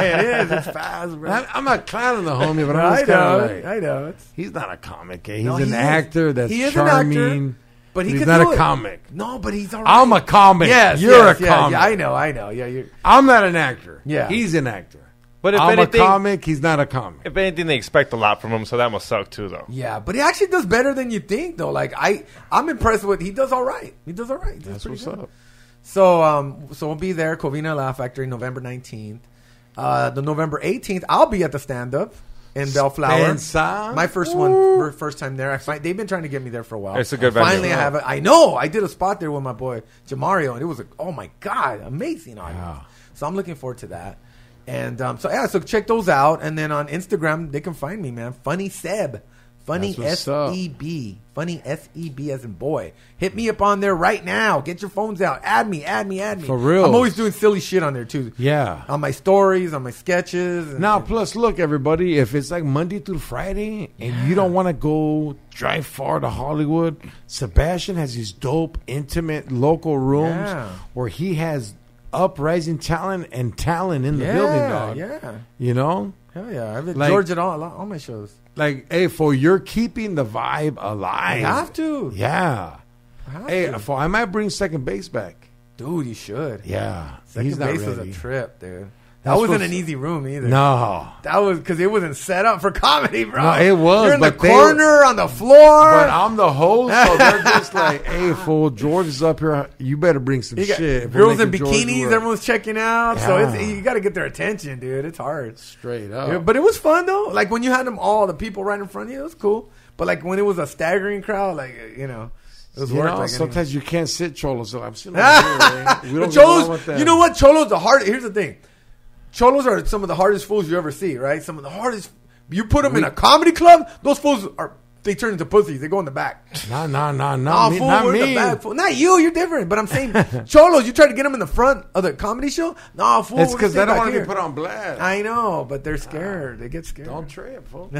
It is. It's fast, bro. I'm not clowning the homie, but I'm I just kind know. of like, I know. he's not a comic. Eh? He's No, an he is. actor that's He is an actor, charming. but he's can not do a it. comic. No, but he's all right. I'm a comic. Yes, You're yes, a yeah, comic. Yeah, I know. Yeah, you're. I'm not an actor. Yeah. He's an actor. But if I'm anything, a comic. He's not a comic. if anything, they expect a lot from him, so that must suck too, though. Yeah, but he actually does better than you think, though. Like I'm impressed with. He does all right. He does all right. He does That's pretty what's good. up. So we'll be there, Covina Laugh Factory, November 19th. The November 18th, I'll be at the stand-up in Bellflower. Spencer. My first time there. They've been trying to get me there for a while. It's a good venue. Finally, I have it. I know. I did a spot there with my boy Jamario, and it was oh my god, amazing audience. Yeah. So I'm looking forward to that. And so check those out. And then on Instagram, they can find me, man. Funny Seb. Funny That's what's up. SEB. Funny SEB as in boy. Hit me up on there right now. Get your phones out. Add me. For real. I'm always doing silly shit on there too. Yeah. On my stories, on my sketches. And, Now, plus, look, everybody, if it's like Monday through Friday and you don't want to go drive far to Hollywood, Sebastian has these dope, intimate, local rooms Yeah. where he has uprising talent and talent in the building, dog. Yeah. You know? Hell yeah. I've Like- George at all my shows. Like, hey, for you're keeping the vibe alive. I have to. Yeah. I have Hey, to. I might bring second base back. Dude, you should. Yeah. Second He's not base was ready. a trip, dude. That That's wasn't what's- an easy room either. No. That was because it wasn't set up for comedy, bro. No, it was, You're in the but they- corner on the floor. But I'm the host, so they're just like, hey, fool, George is up here. You better bring some You got shit. if we're girls in making George bikinis, work." everyone's checking out. So Yeah. you got to get their attention, dude. It's hard. Straight up. Yeah, but it was fun, though. Like, when you had them all, the people right in front of you, it was cool. But, like, when it was a staggering crowd, like, it was you work. know, Like, sometimes you can't sit cholos, so I'm sitting over here. Man. We the don't get along with Cholos, them. you know what? Cholos, here's the thing. Cholos are some of the hardest fools you ever see, right? Some of the hardest You put them in a comedy club, those fools they turn into pussies. They go in the back. Nah, Fool, not we're in me. the back, fool. Not you. You're different. But I'm saying, cholos, you try to get them in the front of the comedy show. No, fool. It's we're because they staying don't back want to here. be put on blast. I know, but they're scared. They get scared. Don't trip, fool.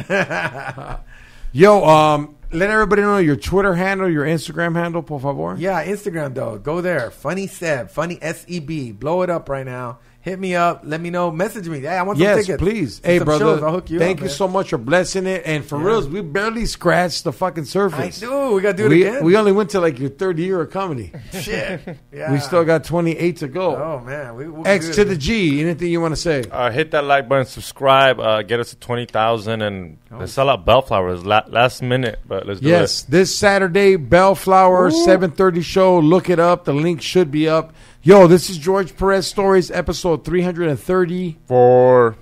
Yo, let everybody know your Twitter handle, your Instagram handle, por favor. Yeah, Instagram though. Go there. Funny Seb. Funny SEB. Blow it up right now. Hit me up. Let me know. Message me. Hey, I want some Yes, tickets. please. To Hey, some brother. shows. I'll hook you Thank up, you man. so much for blessing it. And for reals, we barely scratched the fucking I surface. do. We got to do it again. We only went to like your third year of comedy. Shit. Yeah. We still got 28 to go. Oh, man. We'll X do to it. the G. Anything you want to say? Hit that like button, subscribe, get us to 20,000, and let's sell out Bellflowers last minute. But let's do Yes, it. this Saturday, Bellflower, 7:30 show. Look it up. The link should be up. Yo, this is George Perez Stories, episode 330. We're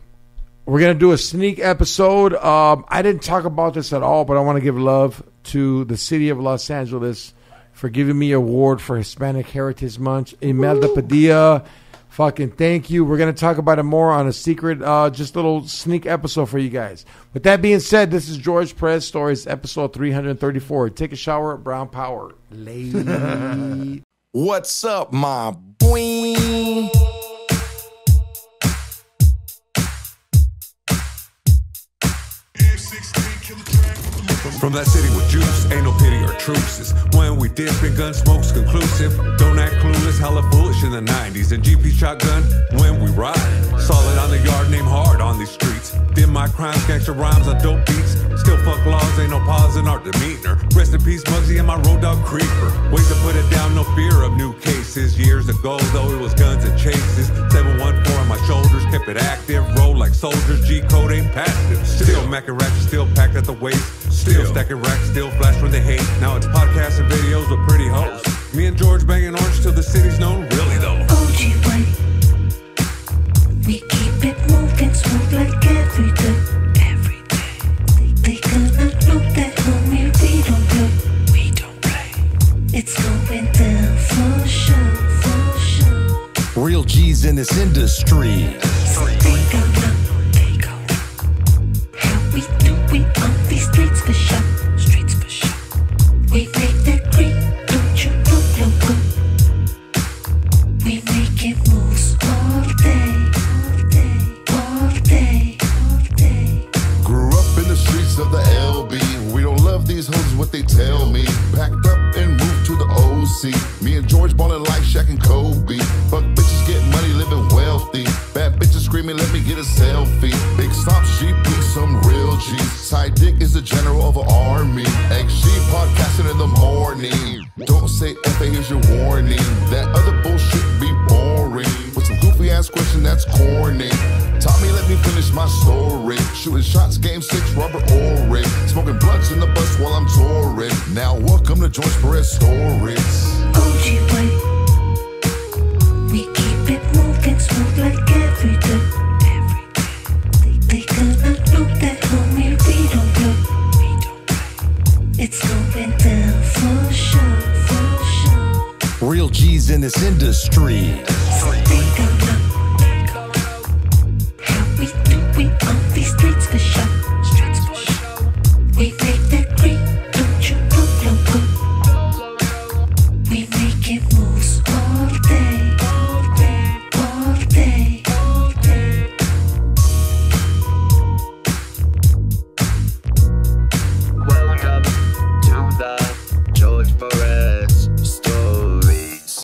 going to do a sneak episode. I didn't talk about this at all, but I want to give love to the city of Los Angeles for giving me an award for Hispanic Heritage Month. Imelda Padilla, fucking thank you. We're going to talk about it more on a secret, just little sneak episode for you guys. With that being said, this is George Perez Stories, episode 334. Take a shower, Brown Power. Lady. What's up, my boy? From that city with juice, ain't no pity or truces. When we dip in gun smoke's conclusive. Don't act clueless, hella foolish in the 90s. And GP shotgun when we ride. Solid on the yard, name hard on these streets. Did my crimes, gangster rhymes on dope beats. Still fuck laws, ain't no pause in our demeanor. Rest in peace, Muggsy and my road dog creeper. Ways to put it down, no fear of new cases. Years ago, though, it was guns and chases. 714 on my shoulders, kept it active. Roll like soldiers, G-code ain't passive. Still macking ratchet, still packed at the waist. Still stacking racks, still flash when they hate. Now it's podcasts and videos with pretty hoes. Me and George banging orange till the city's known, really though. OG way. We keep it moving smooth like every day. Every day. They gonna know that homie, we don't play. It's going down for sure, for sure. Real G's in this industry. So they gon' know how we do it on these streets for sure. Streets for sure. We make that green, don't you know, loco? We making moves all day, all day, all day. Grew up in the streets of the LB. We don't love these hoes, what they tell me. Packed up and moved to the OC. Me and George ballin' like Shaq and Kobe. Fuck bitches, get money, living wealthy. Bad bitches screaming, let me get a selfie. Big stop, GP, some real G's. Side dick is the general of an army. XG podcasting in the morning. Don't say FA, here's your warning. That other bullshit be boring. With some goofy ass question that's corny. Tommy, let me finish my story. Shooting shots, game 6, rubber Orig. Smoking blunts in the bus while I'm touring. Now welcome to George Perez Stories. OG way. We keep it moving smooth like every day. Every day. They gonna know that homie, we don't play. It's going down for sure, for sure. Real G's in this industry. So they gonna know how we do it on these streets for sure.